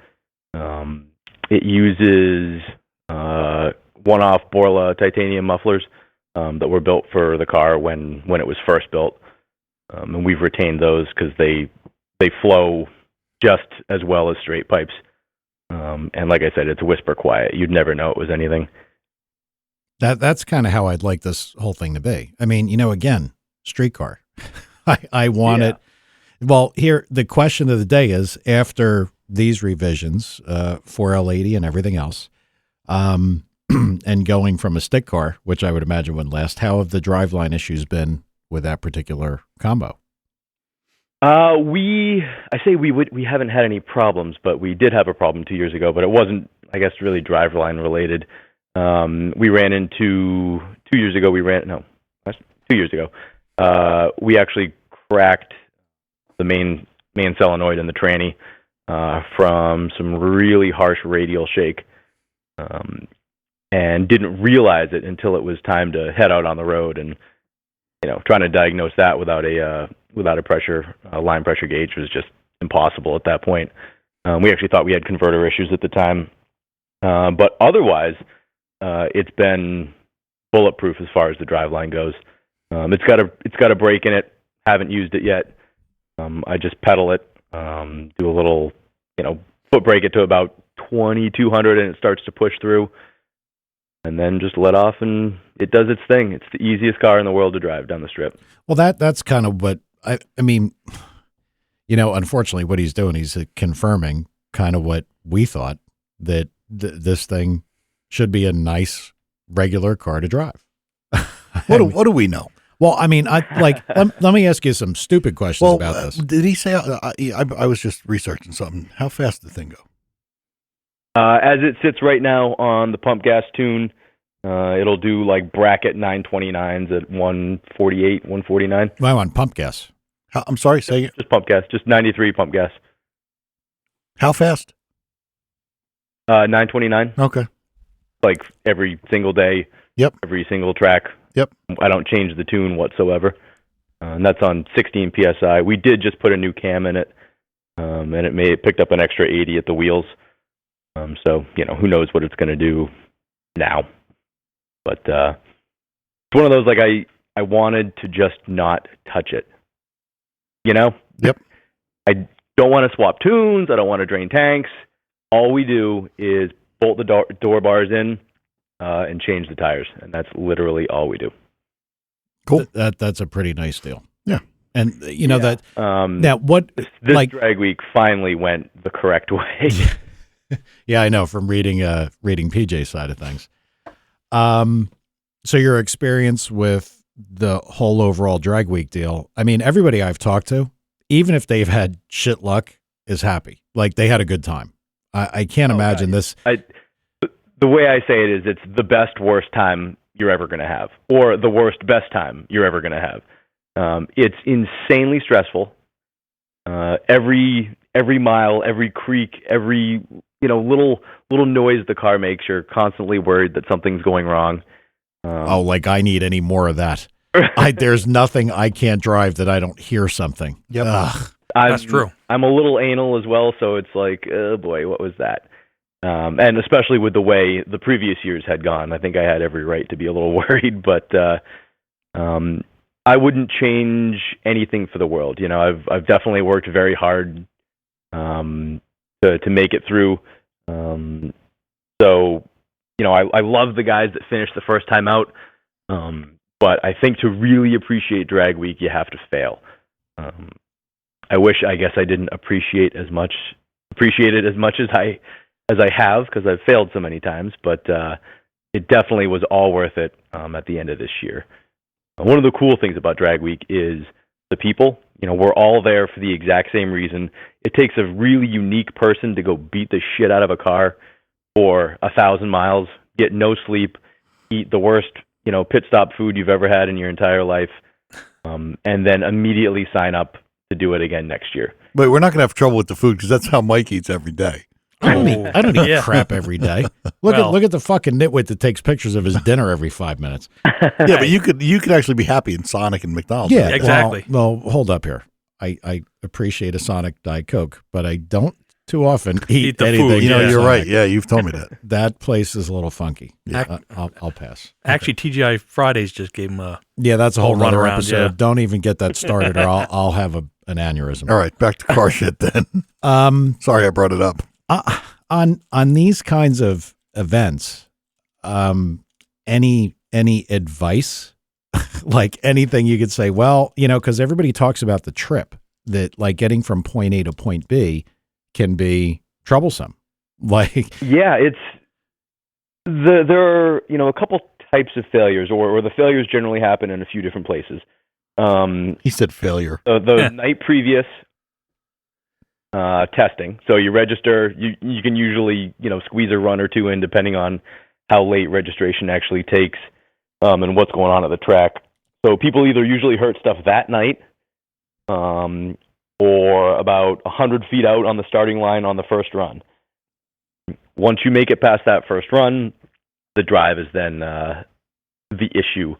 It uses one-off Borla titanium mufflers that were built for the car when it was first built, and we've retained those because they flow just as well as straight pipes. And like I said, it's whisper quiet. You'd never know it was anything. That's kind of how I'd like this whole thing to be. I mean, again, street car. I want it. Well, here, the question of the day is, after these revisions for L80 and everything else, and going from a stick car, which I would imagine wouldn't last, how have the driveline issues been with that particular combo? We haven't had any problems, but we did have a problem 2 years ago, but it wasn't, I guess, really driveline related. We ran into 2 years ago. 2 years ago. We actually cracked the main solenoid in the tranny from some really harsh radial shake, and didn't realize it until it was time to head out on the road. And trying to diagnose that without a line pressure gauge was just impossible at that point. We actually thought we had converter issues at the time, but otherwise, it's been bulletproof as far as the driveline goes. It's got a brake in it. Haven't used it yet. I just pedal it, do a little, foot brake it to about 2,200, and it starts to push through, and then just let off, and it does its thing. It's the easiest car in the world to drive down the strip. Well, that's kind of what I mean. Unfortunately, what he's doing, he's confirming kind of what we thought, that this thing should be a nice regular car to drive. What do we know? Well, I mean, let me ask you some stupid questions about this. Did he say? I was just researching something. How fast did the thing go? As it sits right now on the pump gas tune, it'll do like bracket 929s at 148, 149. Wow, on pump gas. I'm sorry, say it. Just pump gas, just 93 pump gas. How fast? 929. Okay. Like every single day. Yep. Every single track. Yep. I don't change the tune whatsoever. And that's on 16 PSI. We did just put a new cam in it, and it picked up an extra 80 at the wheels. So, who knows what it's going to do now. But it's one of those, like, I wanted to just not touch it. Yep. I don't want to swap tunes. I don't want to drain tanks. All we do is bolt the door bars in and change the tires, and that's literally all we do. Cool. That's a pretty nice deal. Yeah. And that now what this drag week finally went the correct way. Yeah, I know, from reading PJ's side of things. So your experience with the whole overall drag week deal, I mean, everybody I've talked to, even if they've had shit luck, is happy. Like, they had a good time. I can't imagine this. The way I say it is, it's the best worst time you're ever going to have, or the worst best time you're ever going to have. It's insanely stressful. Every mile, every creak, every little noise the car makes, you're constantly worried that something's going wrong. Like I need any more of that. There's nothing I can't drive that I don't hear something. Yep. That's true. I'm a little anal as well, so it's like, oh boy, what was that? And especially with the way the previous years had gone, I think I had every right to be a little worried, but I wouldn't change anything for the world. I've definitely worked very hard to make it through. So, I love the guys that finished the first time out, but I think to really appreciate drag week, you have to fail. I guess I didn't appreciate it as much as I have, because I've failed so many times, but it definitely was all worth it at the end of this year. One of the cool things about drag week is the people. We're all there for the exact same reason. It takes a really unique person to go beat the shit out of a car for 1,000 miles, get no sleep, eat the worst, pit stop food you've ever had in your entire life, and then immediately sign up to do it again next year. But we're not going to have trouble with the food, because that's how Mike eats every day. I don't eat crap every day. Look at the fucking nitwit that takes pictures of his dinner every 5 minutes. Yeah, but you could actually be happy in Sonic and McDonald's. Yeah, exactly. Well, hold up here. I appreciate a Sonic Diet Coke, but I don't too often eat the anything. food, You know, Yeah. you're right. Sonic. Yeah, you've told me that. That place is a little funky. Yeah. I'll pass. Actually, TGI Fridays just gave him a. Yeah, that's a whole Whole other runaround, episode. yeah. Don't even get that started, or I'll have an aneurysm. All right, back to car shit then. Sorry I brought it up. On these kinds of events, any advice, like anything you could say? Well, you know, because everybody talks about the trip, that like getting from point A to point B can be troublesome. Like, Yeah, there are a couple types of failures, or the failures generally happen in a few different places. He said failure. The night previous testing. So you register. You can usually squeeze a run or two in depending on how late registration actually takes and what's going on at the track. So people either usually hurt stuff that night, or about 100 feet out on the starting line on the first run. Once you make it past that first run, the drive is then the issue.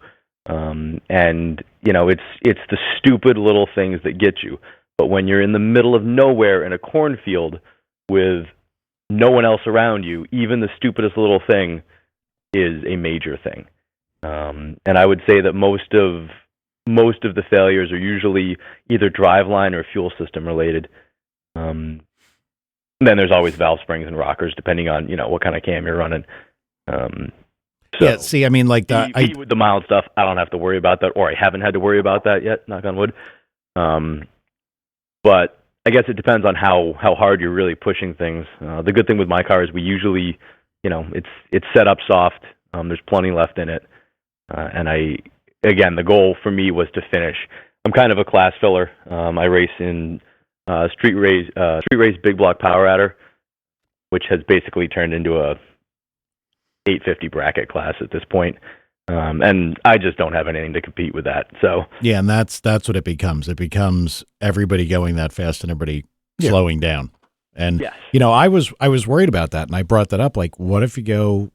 And it's the stupid little things that get you. But when you're in the middle of nowhere in a cornfield with no one else around you, even the stupidest little thing is a major thing. And I would say that most of the failures are usually either driveline or fuel system related. Then there's always valve springs and rockers, depending on what kind of cam you're running. yeah, see, I mean, like that. With the mild stuff, I don't have to worry about that, or I haven't had to worry about that yet. Knock on wood. But I guess it depends on how hard you're really pushing things. The good thing with my car is we usually, it's set up soft. There's plenty left in it, and the goal for me was to finish. I'm kind of a class filler. I race in street race big block power adder, which has basically turned into a 850 bracket class at this point. And I just don't have anything to compete with that. So yeah, and that's what it becomes. It becomes everybody going that fast and everybody slowing down. And yes. I was worried about that, and I brought that up. Like, what if you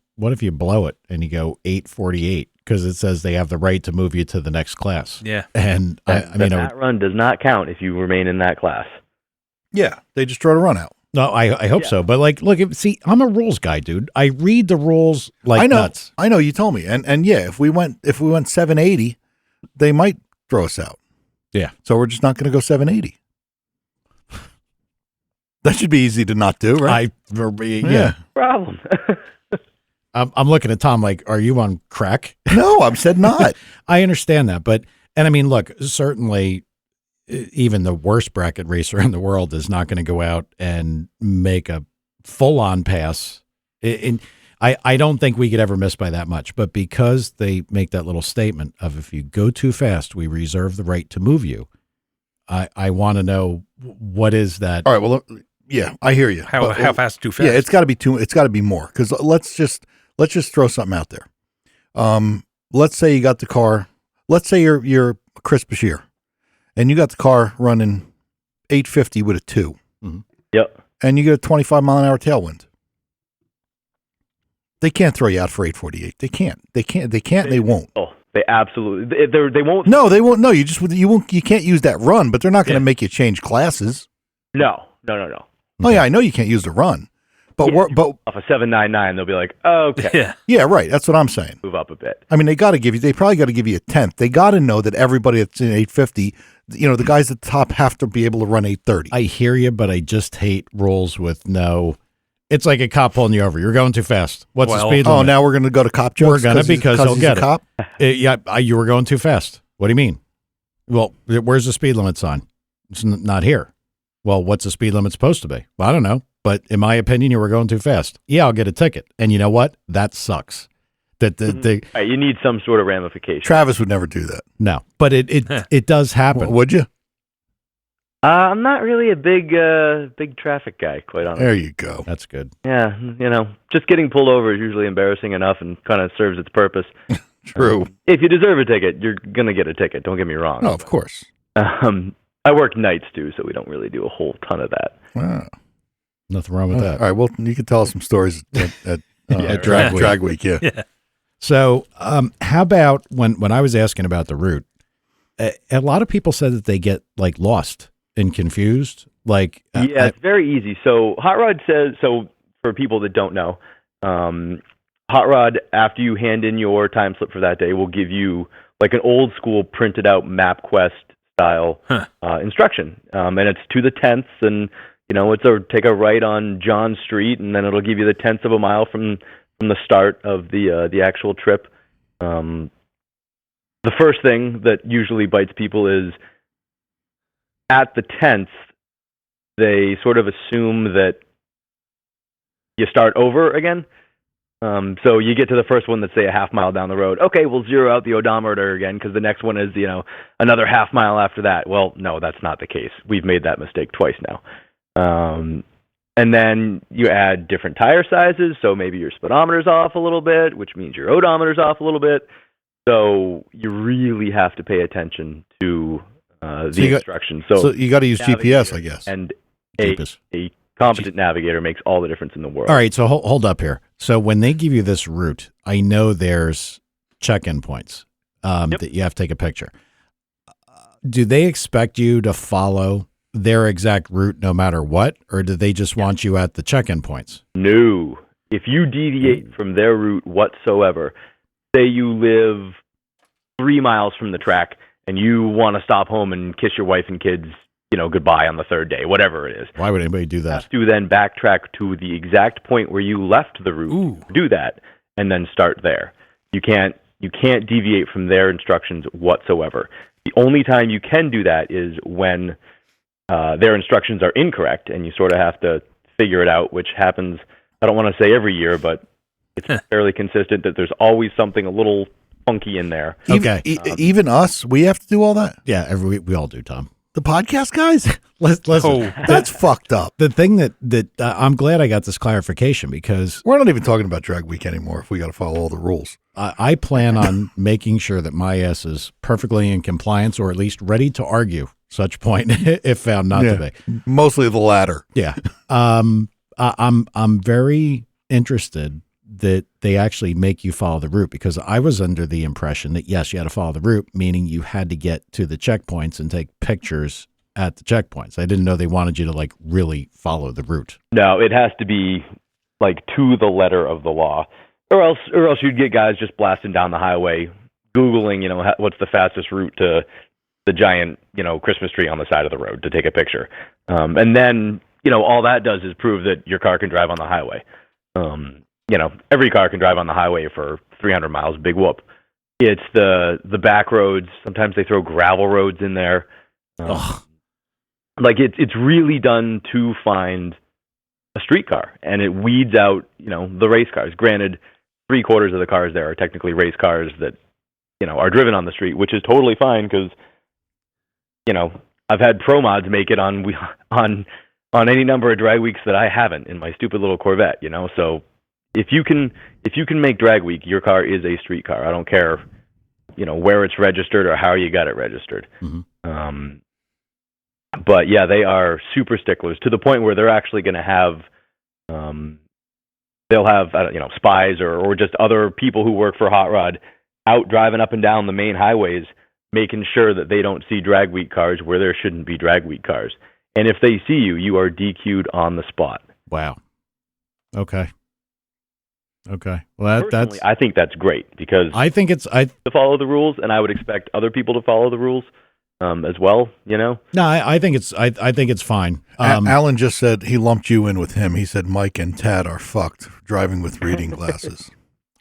blow it and you go 848 because it says they have the right to move you to the next class? Yeah, and that run does not count if you remain in that class. Yeah, they just throw the run out. No, I hope so. But like, look, see, I'm a rules guy, dude. I read the rules like I know, nuts. I know. You told me, and yeah, if we went 780, they might throw us out. Yeah. So we're just not going to go 780. That should be easy to not do, right? Yeah. Problem. I'm looking at Tom like, are you on crack? No, I've said not. I understand that, and I mean, look, certainly, even the worst bracket racer in the world is not going to go out and make a full-on pass. I don't think we could ever miss by that much, but because they make that little statement of if you go too fast, we reserve the right to move you. I want to know what is that. All right. Well, yeah, I hear you. how fast too fast? Yeah, it's got to be it's got to be more, because let's just throw something out there. Let's say you got the car. Let's say you're Chris Bashir, and you got the car running 850 with a 2. Mm-hmm. Yep. And you get a 25 mile an hour tailwind. They can't throw you out for 848. They can't. They won't. Oh, they absolutely. They won't. No, they won't. No, you can't use that run, but they're not going to make you change classes. No. Oh yeah, I know you can't use the run, but Off a 799, they'll be like, oh, okay, yeah, right. That's what I'm saying. move up a bit. I mean, they probably got to give you a 10th. They got to know that everybody that's in 850, the guys at the top have to be able to run 830. I hear you, but I just hate rules with no. It's like a cop pulling you over. You're going too fast. What's the speed limit? Oh, now we're going to go to cop jokes? We're going to because he'll he's get a cop? it. You were going too fast. What do you mean? Well, where's the speed limit sign? It's not here. Well, what's the speed limit supposed to be? Well, I don't know. But in my opinion, you were going too fast. Yeah, I'll get a ticket. And you know what? That sucks. Right, you need some sort of ramification. Travis would never do that. No, but it does happen. Would you? I'm not really a big traffic guy, quite honestly. There you go. That's good. Yeah, just getting pulled over is usually embarrassing enough and kind of serves its purpose. True. If you deserve a ticket, you're gonna get a ticket. Don't get me wrong. Oh, of course. I work nights too, so we don't really do a whole ton of that. Wow. Nothing wrong with that. All right. Well, you can tell us some stories at Drag Week. Yeah. So, how about when I was asking about the route, a lot of people said that they get like lost and confused Like, Yeah, it's very easy. So Hot Rod says, so for people that don't know, Hot Rod, after you hand in your time slip for that day, will give you like an old school printed out MapQuest style instruction. And it's to the tenths, and it's take a right on John Street, and then it'll give you the tenths of a mile from the start of the actual trip. The first thing that usually bites people is at the tenths, they sort of assume that you start over again. So you get to the first one that's, say, a half mile down the road. Okay, we'll zero out the odometer again because the next one is, another half mile after that. Well, no, that's not the case. We've made that mistake twice now. And then you add different tire sizes. So maybe your speedometer's off a little bit, which means your odometer's off a little bit. So you really have to pay attention to the instructions. So you got to use GPS, I guess. And a competent navigator makes all the difference in the world. All right, so hold up here. So when they give you this route, I know there's check-in points that you have to take a picture. Do they expect you to follow their exact route no matter what, or do they just want you at the check-in points? No. If you deviate from their route whatsoever, say you live 3 miles from the track and you want to stop home and kiss your wife and kids, goodbye on the third day, whatever it is. Why would anybody do that? You have to then backtrack to the exact point where you left the route, do that, and then start there. You can't deviate from their instructions whatsoever. The only time you can do that is when their instructions are incorrect, and you sort of have to figure it out, which happens, I don't want to say every year, but it's fairly consistent that there's always something a little funky in there. Okay. Even us, we have to do all that? Yeah, every week we all do, Tom. The podcast guys? Listen, that's fucked up. The thing that I'm glad I got this clarification because we're not even talking about drag week anymore if we got to follow all the rules. I plan on making sure that my ass is perfectly in compliance or at least ready to argue such point if found not to be. Mostly the latter. Yeah. I'm very interested that they actually make you follow the route because I was under the impression that, yes, you had to follow the route, meaning you had to get to the checkpoints and take pictures at the checkpoints. I didn't know they wanted you to really follow the route. No, it has to be to the letter of the law, or else you'd get guys just blasting down the highway, Googling, what's the fastest route to the giant, Christmas tree on the side of the road to take a picture. And then, all that does is prove that your car can drive on the highway. Every car can drive on the highway for 300 miles, big whoop. It's the back roads. Sometimes they throw gravel roads in there. It's really done to find a street car, and it weeds out, the race cars. Granted, 3/4 of the cars there are technically race cars that, are driven on the street, which is totally fine because, I've had pro mods make it on any number of drag weeks that I haven't in my stupid little Corvette, so if you can make drag week, your car is a street car. I don't care, where it's registered or how you got it registered. Mm-hmm. But yeah, they are super sticklers to the point where they're actually going to have, they'll have, spies or just other people who work for Hot Rod out driving up and down the main highways, making sure that they don't see drag week cars where there shouldn't be drag week cars. And if they see you, you are DQ'd on the spot. Wow. Okay. Well, Personally, I think that's great because I think it's to follow the rules, and I would expect other people to follow the rules as well. No, I think it's fine. Alan just said he lumped you in with him. He said Mike and Tad are fucked driving with reading glasses.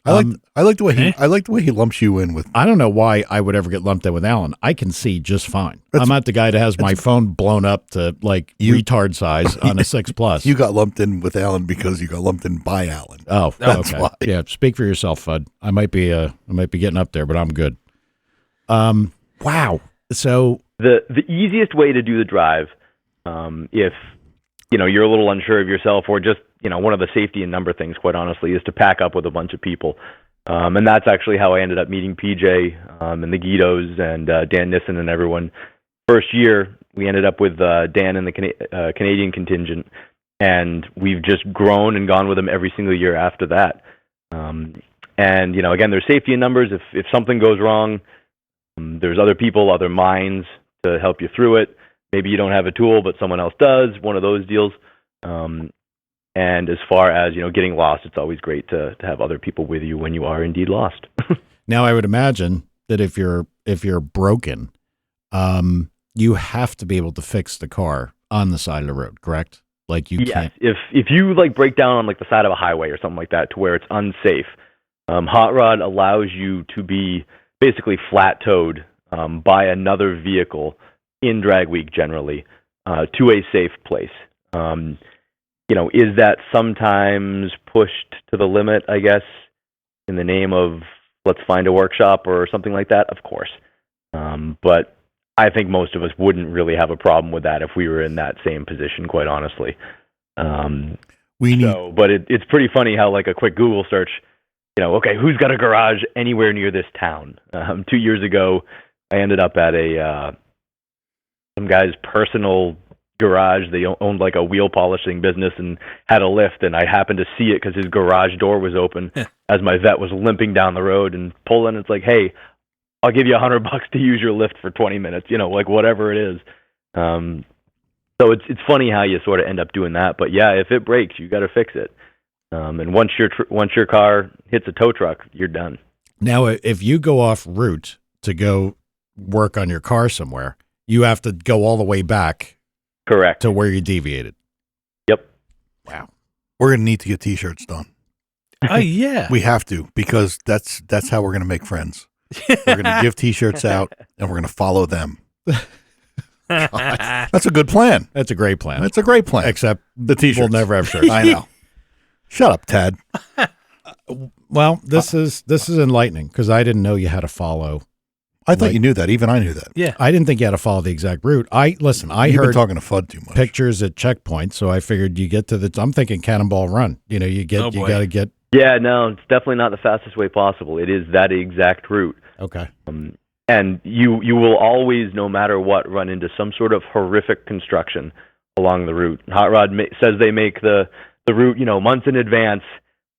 I like the way he lumps you in with. I don't know why I would ever get lumped in with Alan. I can see just fine. I'm not the guy that has my phone blown up to retard size on a 6 Plus. You got lumped in with Alan because you got lumped in by Alan. Oh, that's okay. why. Yeah, speak for yourself, Fudd. I might be getting up there, but I'm good. Wow. So the easiest way to do the drive, if you're a little unsure of yourself or just one of the safety and number things, quite honestly, is to pack up with a bunch of people. And that's actually how I ended up meeting PJ and the Guidos and Dan Nissen and everyone. First year, we ended up with Dan and the Canadian contingent, and we've just grown and gone with them every single year after that. And, again, there's safety in numbers. If something goes wrong, there's other people, other minds to help you through it. maybe you don't have a tool, but someone else does. One of those deals. And as far as getting lost, it's always great to have other people with you when you are indeed lost. Now, I would imagine that if you're broken, you have to be able to fix the car on the side of the road, correct? Like you can't. If you like break down on like the side of a highway or something like that to where it's unsafe, Hot Rod allows you to be basically flat towed by another vehicle in drag week generally to a safe place. Is that sometimes pushed to the limit, I guess, in the name of let's find a workshop or something like that? Of course. But I think most of us wouldn't really have a problem with that if we were in that same position, quite honestly. But it's pretty funny how like a quick Google search, okay, who's got a garage anywhere near this town? 2 years ago, I ended up at some guy's personal garage. They owned like a wheel polishing business and had a lift, and I happened to see it because his garage door was open as my vet was limping down the road and pulling. It's like, hey, I'll give you $100 to use your lift for 20 minutes, like whatever it is. So it's funny how you sort of end up doing that. But yeah, if it breaks, you got to fix it. And once your car hits a tow truck, you're done. Now, if you go off route to go work on your car somewhere, you have to go all the way back. Correct. To where you deviated. Yep. Wow. We're going to need to get T-shirts done. Oh, yeah. We have to, because that's how we're going to make friends. We're going to give T-shirts out, and we're going to follow them. That's a good plan. That's a great plan. That's a great plan. Except the T-shirts. We'll never have shirts. I know. Shut up, Tad. Well, this is enlightening because I didn't know you had to follow. I thought you knew that. Even I knew that. Yeah. I didn't think you had to follow the exact route. I You've heard been talking to FUD too much. pictures at checkpoints, so I figured you get to I'm thinking Cannonball Run. You got to get. Yeah, no, it's definitely not the fastest way possible. It is that exact route. Okay. And you will always, no matter what, run into some sort of horrific construction along the route. Hot Rod says they make the route, months in advance,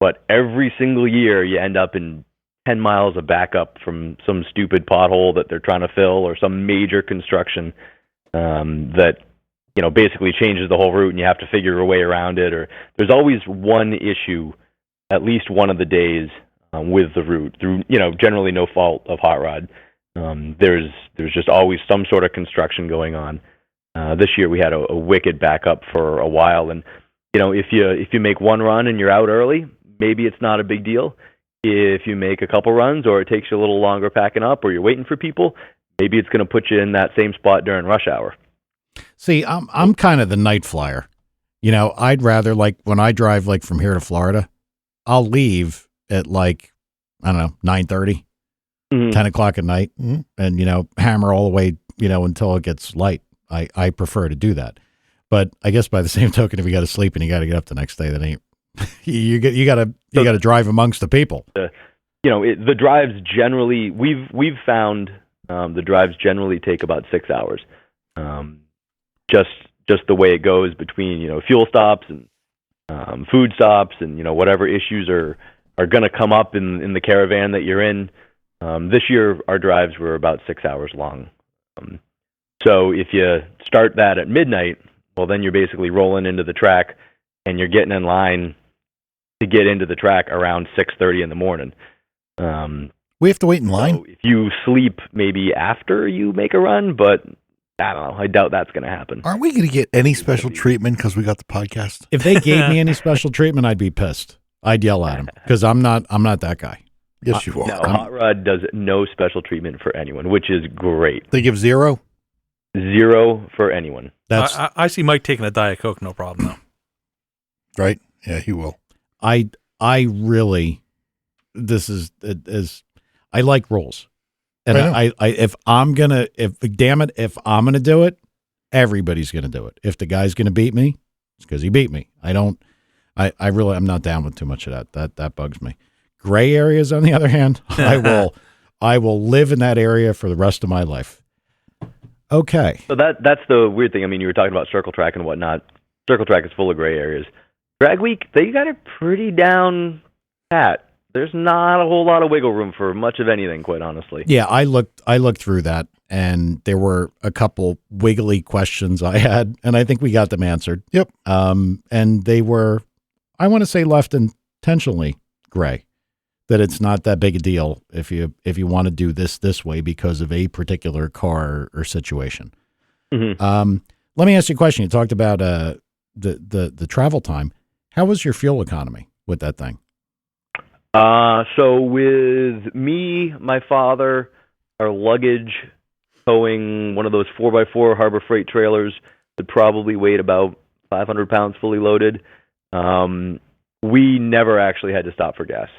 but every single year you end up in 10 miles of backup from some stupid pothole that they're trying to fill or some major construction that, basically changes the whole route and you have to figure a way around it. Or there's always one issue, at least one of the days with the route through, generally no fault of Hot Rod. There's just always some sort of construction going on. This year we had a wicked backup for a while. And, if you make one run and you're out early, maybe it's not a big deal. If you make a couple runs or it takes you a little longer packing up or you're waiting for people, maybe it's going to put you in that same spot during rush hour. See, I'm kind of the night flyer. I'd rather when I drive from here to Florida, I'll leave at 9:30, 10 o'clock at night and, hammer all the way, until it gets light. I prefer to do that. But I guess by the same token, if you got to sleep and you got to get up the next day, that ain't, you got to drive amongst the people. The drives generally, we've found the drives generally take about 6 hours. Just the way it goes between, fuel stops and food stops and, whatever issues are going to come up in the caravan that you're in. This year, our drives were about 6 hours long. So if you start that at midnight, well, then you're basically rolling into the track and you're getting in line to get into the track around 6:30 in the morning. We have to wait in line? So if you sleep maybe after you make a run, but I don't know. I doubt that's going to happen. Aren't we going to get any special treatment because we got the podcast? If they gave me any special treatment, I'd be pissed. I'd yell at them because I'm not that guy. Yes, you are. No, Hot Rod does no special treatment for anyone, which is great. They give 0? 0 for anyone. I see Mike taking a Diet Coke, no problem though. Right? Yeah, he will. I really, I like rules. And if I'm going to do it, everybody's going to do it. If the guy's going to beat me, it's because he beat me. I'm not down with too much of that. That bugs me. Gray areas, on the other hand, I will live in that area for the rest of my life. Okay. So that's the weird thing. I mean, you were talking about circle track and whatnot. Circle track is full of gray areas. Drag week, they got it pretty down pat. There's not a whole lot of wiggle room for much of anything, quite honestly. Yeah, I looked through that, and there were a couple wiggly questions I had, and I think we got them answered. Yep. And they were, I want to say, left intentionally gray. That it's not that big a deal if you want to do this way because of a particular car or situation. Mm-hmm. Let me ask you a question. You talked about the travel time. How was your fuel economy with that thing? So with me, my father, our luggage, towing one of those 4x4 Harbor Freight trailers that probably weighed about 500 pounds fully loaded, we never actually had to stop for gas.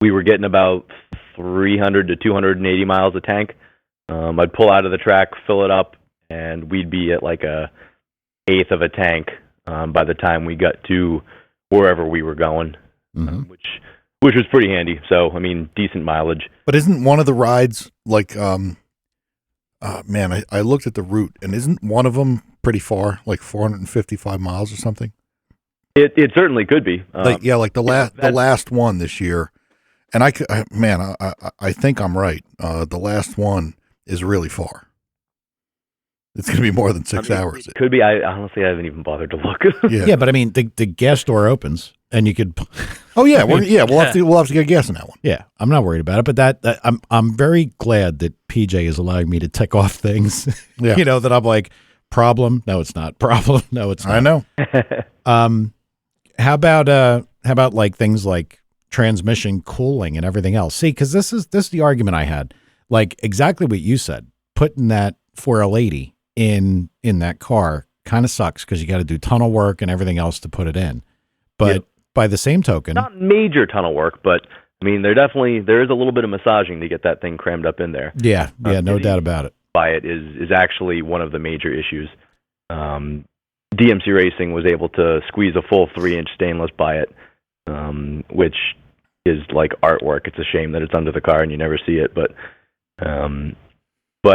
We were getting about 300 to 280 miles a tank. I'd pull out of the track, fill it up, and we'd be at like a eighth of a tank by the time we got to wherever we were going, which was pretty handy. So, I mean, decent mileage. But isn't one of the rides like, man, I looked at the route, and isn't one of them pretty far, like 455 miles or something? It certainly could be. Like the last one this year, and I think I'm right. The last one is really far. It's going to be more than 6 hours. It could be. I honestly haven't even bothered to look. Yeah, but I mean, the gas door opens, and you could. Oh yeah, we'll have to get gas in that one. Yeah, I'm not worried about it, but that I'm very glad that PJ is allowing me to tick off things. Yeah. That I'm like, problem? No, it's not. Problem? No, it's not. I know. How about like things like transmission cooling and everything else? See, because this is the argument I had. Like exactly what you said. Putting that for a lady in that car kind of sucks because you got to do tunnel work and everything else to put it in. But by the same token, not major tunnel work, but I mean, there is a little bit of massaging to get that thing crammed up in there. Yeah, no doubt about it. By it is actually one of the major issues. DMC Racing was able to squeeze a full 3-inch stainless by it, which is like artwork. It's a shame that it's under the car and you never see it, but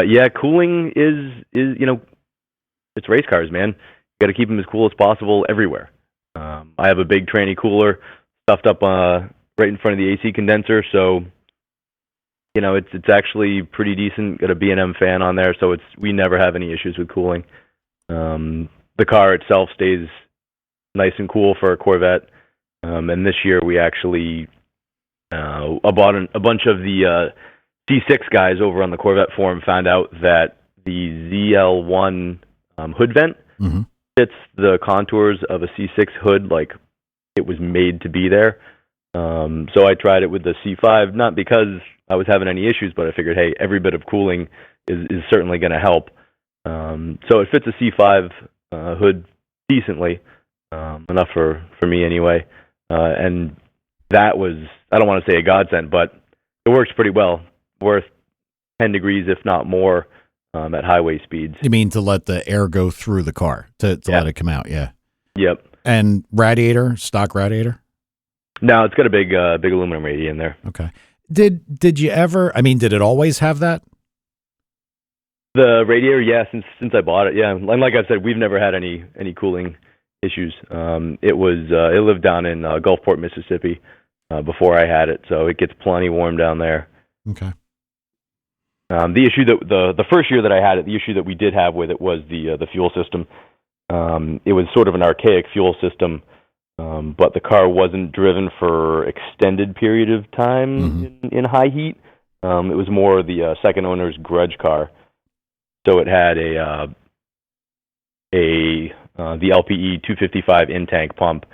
yeah, cooling is it's race cars, man. You got to keep them as cool as possible everywhere. I have a big tranny cooler stuffed up right in front of the AC condenser, so it's actually pretty decent. Got a B&M fan on there, so we never have any issues with cooling. The car itself stays nice and cool for a Corvette. And this year we actually bought a bunch of the C6 guys over on the Corvette forum found out that the ZL1 hood vent fits the contours of a C6 hood like it was made to be there. So I tried it with the C5, not because I was having any issues, but I figured, hey, every bit of cooling is certainly going to help. So it fits a C5 hood decently, enough for me anyway. And that was, I don't want to say a godsend, but it works pretty well. Worth 10 degrees, if not more, at highway speeds. You mean to let the air go through the car, to let it come out, yeah. Yep. And radiator, stock radiator? No, it's got a big aluminum radiator in there. Okay. Did you ever, did it always have that? The radiator, yeah, since I bought it, yeah. And like I said, we've never had any cooling issues. It lived down in Gulfport, Mississippi, before I had it, so it gets plenty warm down there. Okay. The issue that the first year that I had it, the issue that we did have with it was the fuel system. It was sort of an archaic fuel system, but the car wasn't driven for extended period of time in high heat. It was more the second owner's grudge car. So it had the LPE 255 in-tank pump,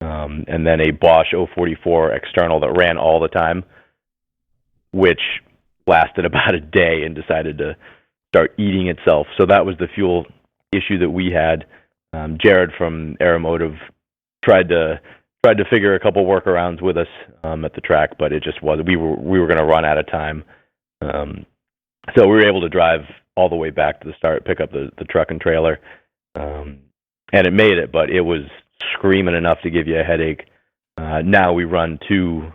and then a Bosch 044 external that ran all the time, which lasted about a day and decided to start eating itself. So that was the fuel issue that we had. Jared from Aeromotive tried to figure a couple workarounds with us at the track, but it just wasn't. We were going to run out of time. So we were able to drive all the way back to the start, pick up the truck and trailer, and it made it, but it was screaming enough to give you a headache. Now we run two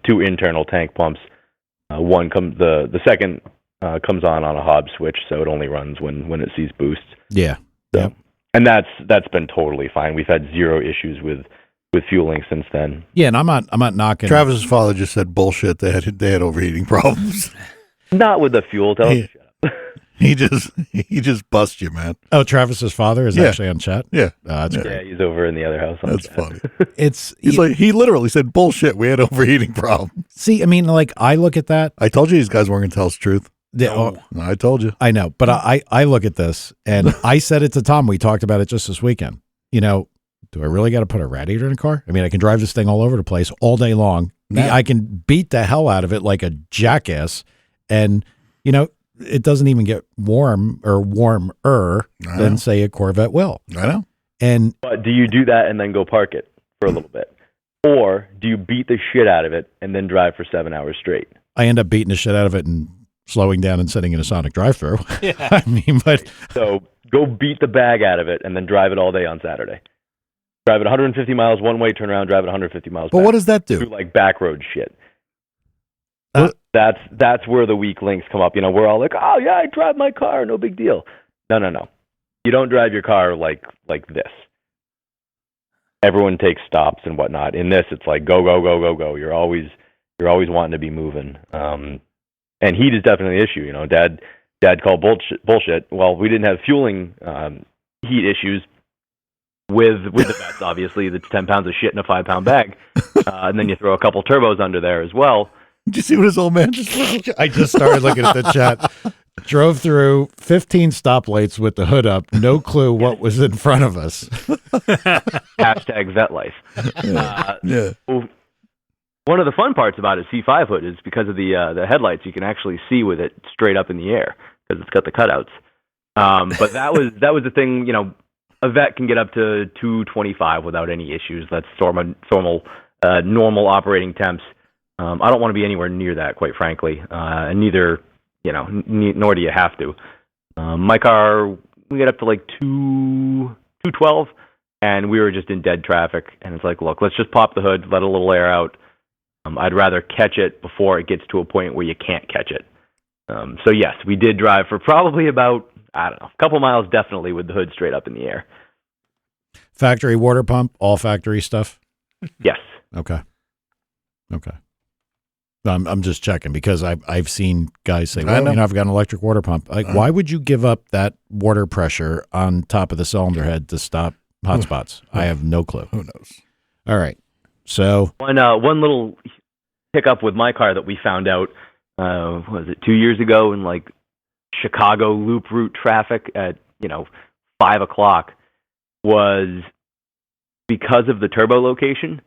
internal tank pumps. The second comes on a Hobb switch, so it only runs when it sees boosts. Yeah. So, yeah. And that's been totally fine. We've had zero issues with fueling since then. Yeah, and I'm not knocking. Travis's father just said bullshit. They had overheating problems. Not with the fuel. Tell him to shut up. He just busts you, man. Oh, Travis's father is Yeah. actually on chat. Yeah. That's Yeah, great. he's over in the other house. on That's chat. funny. It's He's like, he literally said, bullshit, we had overheating problem. see, I mean, like I look at that. I told you these guys weren't going to tell us the truth. Oh, I told you. I know, but I look at this and I said it to Tom. We talked about it just this weekend. You know, do I really got to put a radiator in a car? I mean, I can drive this thing all over the place all day long. Yeah. I can beat the hell out of it like a jackass. And, you know, it doesn't even get warm or warmer than, say, a Corvette will. I know. And But do you do that and then go park it for a little bit? Or do you beat the shit out of it and then drive for 7 hours straight? I end up beating the shit out of it and slowing down and sitting in a Sonic drive-thru. Yeah. I mean, but So go beat the bag out of it and then drive it all day on Saturday. Drive it 150 miles one way, turn around, drive it 150 miles But back. what does that Do do? like back road shit. Uh, That's where the weak links come up. You know, we're all like, oh yeah, I drive my car, no big deal. No. You don't drive your car like this. Everyone takes stops and whatnot. In this, it's like go. You're always wanting to be moving. And heat is definitely an issue. You know, Dad called bullshit. Well, we didn't have fueling heat issues with the vets. Obviously, that's 10 pounds of shit in a 5-pound bag, and then you throw a couple turbos under there as well. Did you see what his old man just wrote? I just started looking at the chat. Drove through 15 stoplights with the hood up. No clue what was in front of us. Hashtag vet life. Yeah. One of the fun parts about a C5 hood is because of the headlights, you can actually see with it straight up in the air because it's got the cutouts. But that was the thing. You know, a vet can get up to 225 without any issues. That's normal operating temps. I don't want to be anywhere near that, quite frankly, and neither, you know, nor do you have to. My car, we get up to like 212, and we were just in dead traffic. And it's like, look, let's just pop the hood, let a little air out. I'd rather catch it before it gets to a point where you can't catch it. So yes, we did drive for probably about, I don't know, a couple miles definitely with the hood straight up in the air. Factory water pump, all factory stuff. Yes. Okay. I'm just checking because I've seen guys say, well, you know, I've got an electric water pump. Like, why would you give up that water pressure on top of the cylinder head to stop hot spots? I have no clue. Who knows? All right. So One little hiccup with my car that we found out, what was it, 2 years ago in like Chicago loop route traffic at, 5 o'clock was because of the turbo location.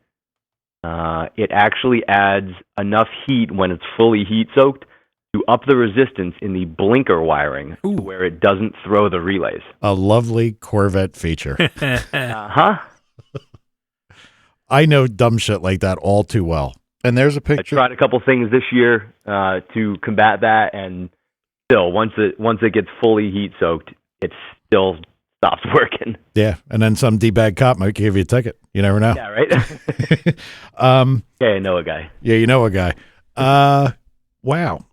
It actually adds enough heat when it's fully heat soaked to up the resistance in the blinker wiring to where it doesn't throw the relays. a lovely Corvette feature. Uh-huh. I know dumb shit like that all too well. And there's a I picture. tried a couple things this year to combat that, and still, once it gets fully heat soaked, it still stops working. Yeah. And then some D-bag cop might give you a ticket. You never know. Yeah, right? Yeah, I know a guy. Yeah, you know a guy. Wow.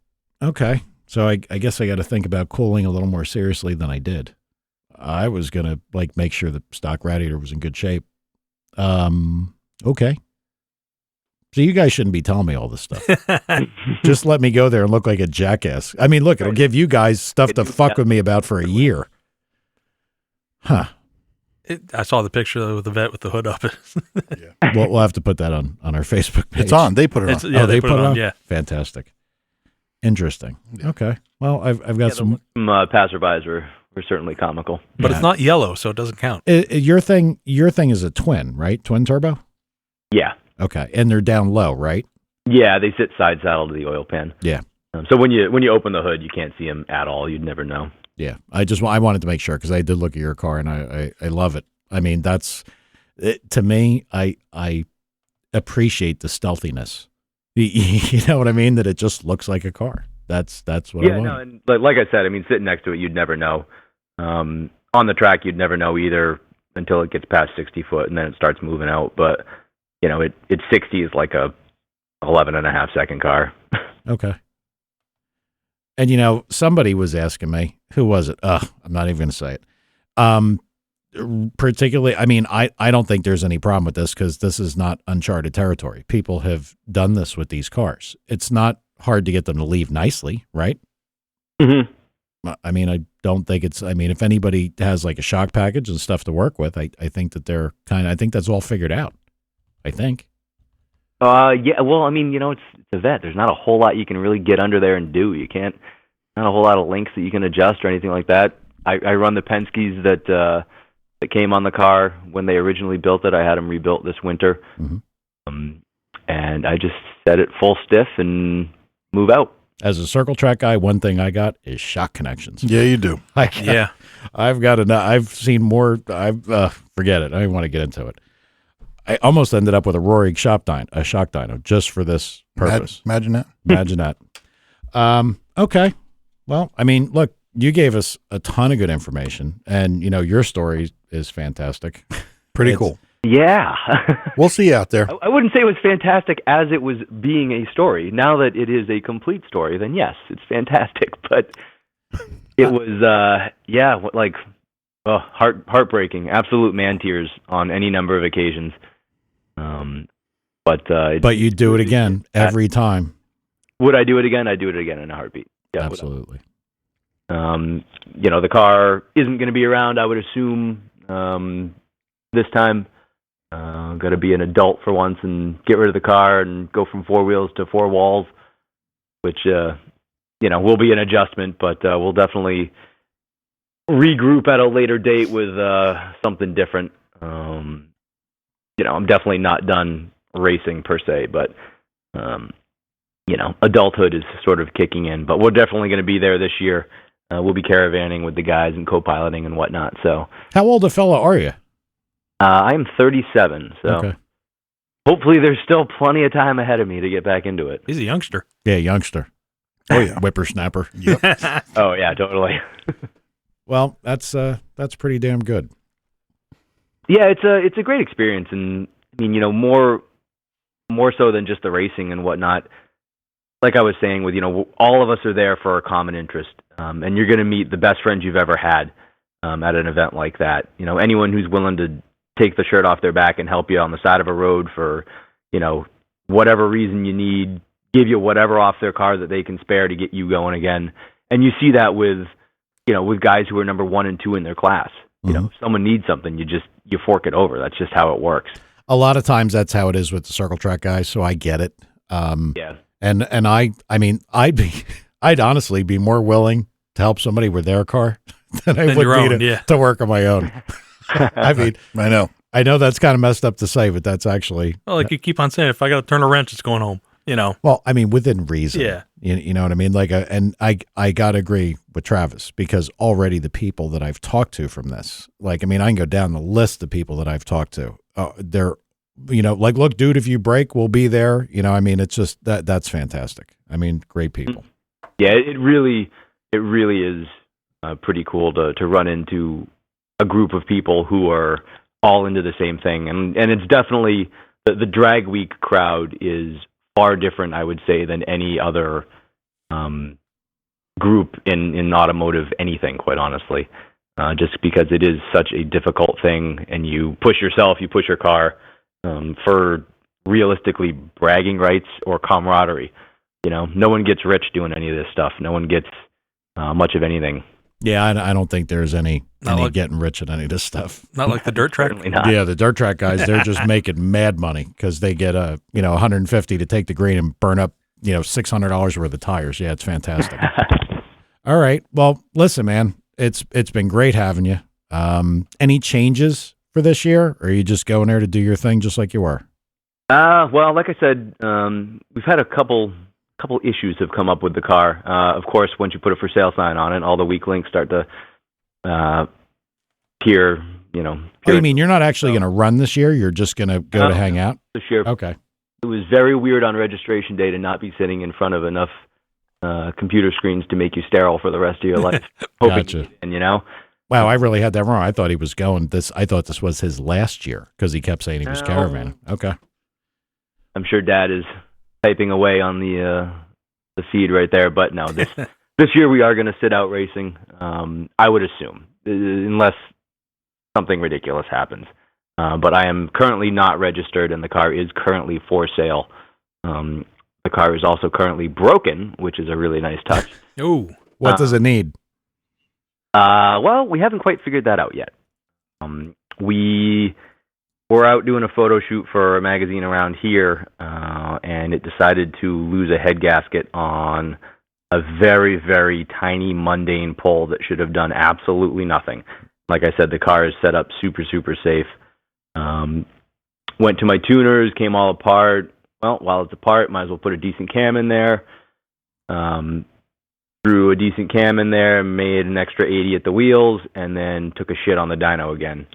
Okay. So I guess I got to think about cooling a little more seriously than I did. I was going to make sure the stock radiator was in good shape. Okay. So you guys shouldn't be telling me all this stuff. Just let me go there and look like a jackass. I mean, look, it'll give you guys stuff to fuck with me about for a year. Huh. I saw the picture of the vet with the hood up. We'll have to put that on our Facebook page. It's on. They put it on. Yeah, Oh, they put it on. Yeah. Fantastic. Interesting. Okay. Well, I've got some. Passerbys were certainly comical. But it's not yellow, so it doesn't count. Your thing is a twin, right? Twin turbo? Yeah. Okay. And they're down low, right? Yeah, they sit side saddle to the oil pan. Yeah. So when you open the hood, you can't see them at all. You'd never know. Yeah. I wanted to make sure because I did look at your car and I love it. I mean, that's it, to me, I appreciate the stealthiness. You know what I mean? That it just looks like a car. That's what I want. No, and like I said, I mean, sitting next to it, you'd never know. On the track, you'd never know either until it gets past 60 foot and then it starts moving out. But, it's 60 is like a 11.5-second car. Okay. And somebody was asking me, who was it? I'm not even going to say it. Particularly, I mean, I don't think there's any problem with this because this is not uncharted territory. People have done this with these cars. It's not hard to get them to leave nicely, right? Mm-hmm. I mean, I don't think it's. I mean, if anybody has like a shock package and stuff to work with, I think that they're I think that's all figured out. I think. Yeah. Well, I mean, it's a vet. There's not a whole lot you can really get under there and do. You can't. Not a whole lot of links that you can adjust or anything like that. I run the Penske's that came on the car when they originally built it. I had them rebuilt this winter, and I just set it full stiff and move out. As a circle track guy, one thing I got is shock connections. Yeah, you do. I've got enough. I've seen more. Forget it. I don't want to get into it. I almost ended up with a Rohrig shock dyno just for this purpose. Imagine that. Imagine that. Okay. Well, I mean, look, you gave us a ton of good information, and your story is fantastic. Pretty cool. Yeah. We'll see you out there. I wouldn't say it was fantastic as it was being a story. Now that it is a complete story, then yes, it's fantastic. But it was, heartbreaking, absolute man tears on any number of occasions. But you do it again every time. Would I do it again? I'd do it again in a heartbeat. Yeah, absolutely. The car isn't going to be around, I would assume, this time. Got to be an adult for once and get rid of the car and go from 4 wheels to 4 walls, which, will be an adjustment, but we'll definitely regroup at a later date with something different. I'm definitely not done racing per se, but, adulthood is sort of kicking in. But we're definitely going to be there this year. We'll be caravanning with the guys and co-piloting and whatnot. So, how old a fella are you? I'm 37, so okay. Hopefully there's still plenty of time ahead of me to get back into it. He's a youngster. Yeah, youngster. Oh yeah, whippersnapper. Yep. Oh yeah, totally. Well, that's pretty damn good. Yeah, it's a great experience, and I mean, more so than just the racing and whatnot. Like I was saying, with all of us are there for a common interest, and you're going to meet the best friends you've ever had at an event like that. Anyone who's willing to take the shirt off their back and help you on the side of a road for, whatever reason you need, give you whatever off their car that they can spare to get you going again. And you see that with guys who are number 1 and 2 in their class. If someone needs something, you fork it over. That's just how it works. A lot of times that's how it is with the circle track guys. So I get it. Yeah. And I'd honestly be more willing to help somebody with their car than I would be to work on my own. I mean, I know that's kind of messed up to say, but that's actually. Well, like you keep on saying, if I got to turn a wrench, it's going home. Well, I mean, within reason. Yeah. You know what I mean? And I got to agree with Travis, because already the people that I've talked to from this, I can go down the list of people that I've talked to. They're, look, dude, if you break, we'll be there. It's just that's fantastic. I mean, great people. Yeah, it really is pretty cool to run into a group of people who are all into the same thing. And it's definitely, the drag week crowd is far different, I would say, than any other group in automotive anything, quite honestly. Just because it is such a difficult thing, and you push yourself, you push your car for realistically bragging rights or camaraderie. No one gets rich doing any of this stuff. No one gets much of anything. Yeah, I don't think there's any getting rich at any of this stuff. Not like the dirt track. Yeah, the dirt track guys, they're just making mad money because they get $150 to take the green and burn up $600 worth of tires. Yeah, it's fantastic. All right, well, listen, man, it's been great having you. Any changes for this year, or are you just going there to do your thing just like you were? Well, like I said, we've had a couple issues have come up with the car. Of course, once you put a for sale sign on it, all the weak links start to appear. Oh, you mean you're not actually going to run this year? You're just going to go to hang out this year? Okay. It was very weird on registration day to not be sitting in front of enough computer screens to make you sterile for the rest of your life. Gotcha. And wow, I really had that wrong. I thought he was going this. I thought this was his last year because he kept saying he was caravanning. Okay. I'm sure Dad is typing away on the feed right there, but no, this year we are going to sit out racing. I would assume, unless something ridiculous happens. But I am currently not registered, and the car is currently for sale. The car is also currently broken, which is a really nice touch. Oh, What does it need? Well, we haven't quite figured that out yet. We were out doing a photo shoot for a magazine around here, and it decided to lose a head gasket on a very, very tiny, mundane pull that should have done absolutely nothing. Like I said, the car is set up super, super safe. Went to my tuners, came all apart. Well, while it's apart, might as well put a decent cam in there. Threw a decent cam in there, made an extra 80 at the wheels, and then took a shit on the dyno again.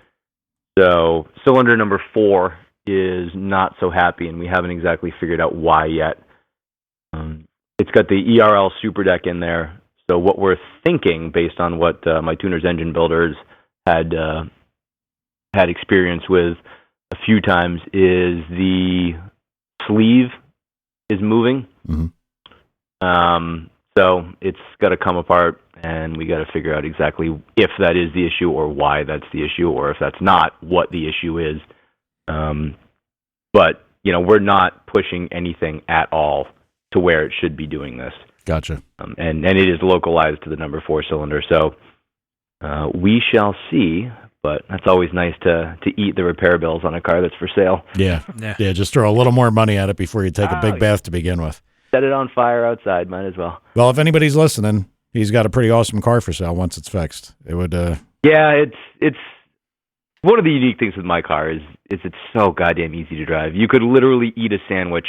So cylinder number 4 is not so happy, and we haven't exactly figured out why yet. It's got the ERL Super Deck in there. So what we're thinking, based on what my tuner's engine builders had experience with a few times, is the sleeve is moving. Mm-hmm. So it's got to come apart, and we got to figure out exactly if that is the issue or why that's the issue, or if that's not, what the issue is. But, we're not pushing anything at all to where it should be doing this. Gotcha. And it is localized to the number 4 cylinder. So we shall see, but that's always nice to eat the repair bills on a car that's for sale. Yeah. Just throw a little more money at it before you take a big bath to begin with. Set it on fire outside, might as well. Well, if anybody's listening, he's got a pretty awesome car for sale once it's fixed. It would. Yeah, it's one of the unique things with my car is it's so goddamn easy to drive. You could literally eat a sandwich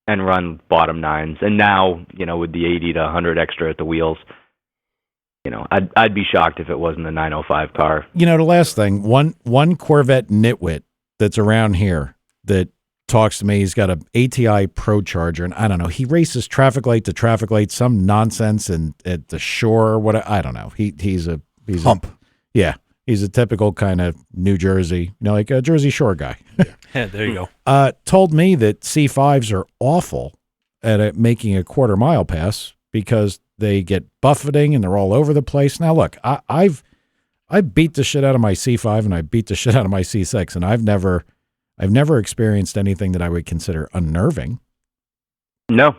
and run bottom nines. And now, with the 80 to 100 extra at the wheels, I'd be shocked if it wasn't a 905 car. The last thing, one Corvette nitwit that's around here that talks to me, he's got an ATI Pro Charger, and I don't know, he races traffic light to traffic light, some nonsense, and at the shore, what I don't know. He's Hump. He's a typical kind of New Jersey, like a Jersey Shore guy. yeah, there you go. Told me that C5s are awful at making a quarter mile pass because they get buffeting and they're all over the place. Now, look, I beat the shit out of my C5 and I beat the shit out of my C6, and I've never experienced anything that I would consider unnerving. No,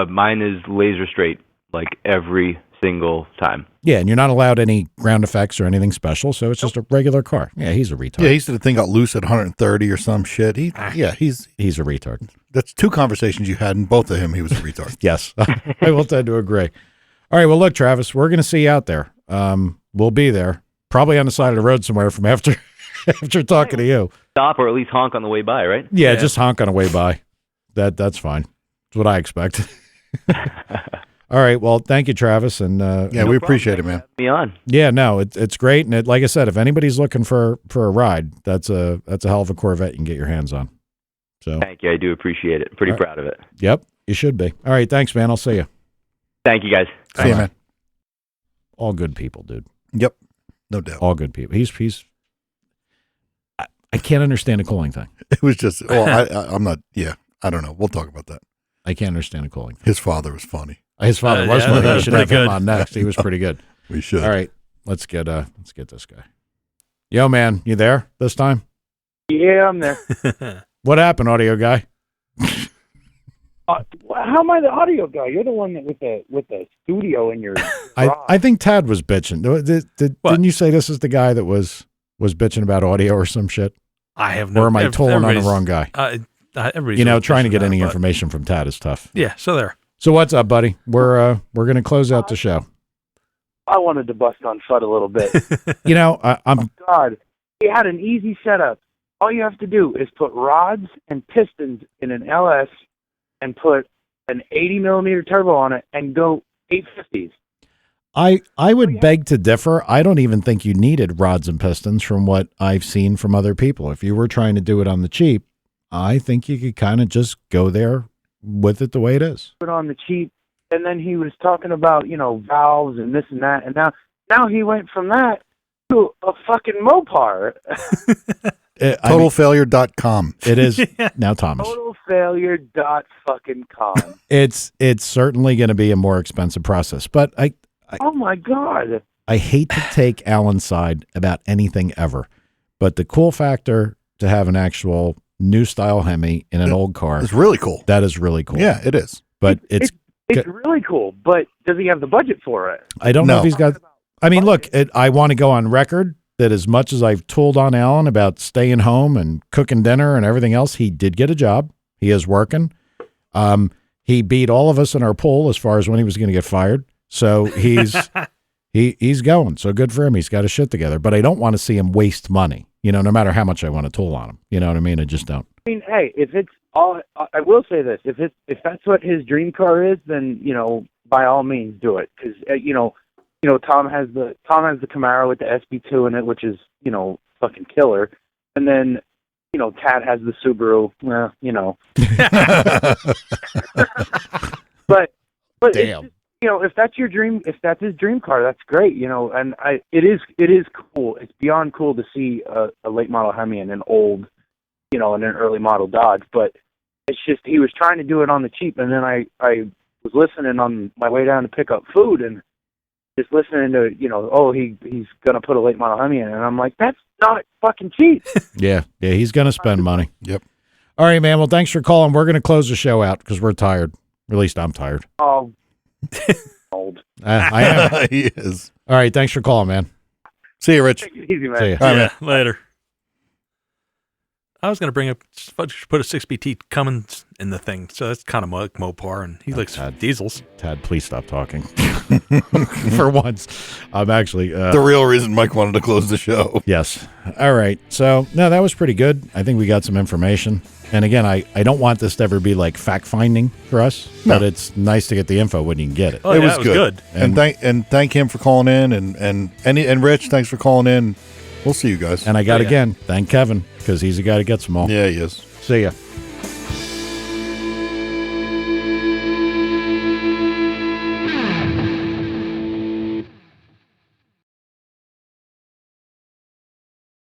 mine is laser straight, like every single time. Yeah, and you're not allowed any ground effects or anything special, so it's just a regular car. Yeah, he's a retard. Yeah, he said the thing got loose at 130 or some shit. He's He's a retard. That's 2 conversations you had, and both of him, he was a retard. Yes, I will tend to agree. All right, well, look, Travis, we're going to see you out there. We'll be there, probably on the side of the road somewhere from after talking to you. Stop or at least honk on the way by, right? Yeah, just honk on the way by. That's fine. That's what I expect. All right. Well, thank you, Travis. And we appreciate it, man. Me on. Yeah, no, it's great. And like I said, if anybody's looking for a ride, that's a hell of a Corvette you can get your hands on. So thank you. I do appreciate it. Pretty proud of it. Yep, you should be. All right. Thanks, man. I'll see you. Thank you, guys. See you, man. All good people, dude. Yep. No doubt. All good people. He's I can't understand the cooling thing. It was just, I'm not, I don't know. We'll talk about that. I can't understand the cooling thing. His father was funny. His father was funny. that We was should have pretty him good. on next. He was pretty good. We should. All right. Let's get this guy. Yo, man, you there this time? Yeah, I'm there. What happened, audio guy? How am I the audio guy? You're the one that with the studio in your. I think Tad was bitching. Didn't you say this is the guy that was bitching about audio or some shit? I have no. Or am I tolling on the wrong guy? Trying to get any information from Tad is tough. Yeah, so there. So what's up, buddy? We're going to close out the show. I wanted to bust on Fudd a little bit. I'm God, he had an easy setup. All you have to do is put rods and pistons in an LS and put an 80 millimeter turbo on it and go 850s. I would beg to differ. I don't even think you needed rods and pistons from what I've seen from other people. If you were trying to do it on the cheap, I think you could kind of just go there with it the way it is. Put on the cheap, and then he was talking about, valves and this and that, and now he went from that to a fucking Mopar. Totalfailure.com. It is now, Thomas. Totalfailure.com. It's certainly going to be a more expensive process, but oh my God. I hate to take Alan's side about anything ever, but the cool factor to have an actual new style Hemi in an old car. It's really cool. That is really cool. Yeah, it is. But it's really cool. But does he have the budget for it? I don't know No. if he's got. I mean, look, I want to go on record that as much as I've told on Alan about staying home and cooking dinner and everything else, he did get a job. He is working. He beat all of us in our poll as far as when he was going to get fired. So he's he's going. So good for him. He's got his shit together. But I don't want to see him waste money. You know, no matter how much I want to tool on him. You know what I mean? I just don't. I mean, hey, if it's all, I will say this: if that's what his dream car is, then by all means do it. Because Tom has the Camaro with the SB2 in it, which is fucking killer, and then Tad has the Subaru. Well, but Damn. If that's your dream, if that's his dream car, that's great. And it is cool. It's beyond cool to see a late model Hemi and an old, and an early model Dodge. But it's just he was trying to do it on the cheap, and then I was listening on my way down to pick up food and just listening to he's gonna put a late model Hemi in, and I'm like, that's not fucking cheap. Yeah, he's going to spend money. Yep. All right, man. Well, thanks for calling. We're going to close the show out because we're tired. Or at least I'm tired. Oh, old. I am. He is. All right. Thanks for calling, man. See you, Rich. Take it easy, man. See ya. All right, Yeah, later. I was going to bring up, put a 6BT Cummins in the thing. So that's kind of like Mopar, and he likes diesels. Tad, please stop talking. For once. I'm actually. The real reason Mike wanted to close the show. Yes. All right. So, no, that was pretty good. I think we got some information. And again, I don't want this to ever be like fact finding for us, but it's nice to get the info when you can get it. Oh, It yeah, was good. And thank him for calling in, and Rich, thanks for calling in. We'll see you guys. And I got, again, thank Kevin, because he's the guy that gets them all. Yeah, he is. See ya.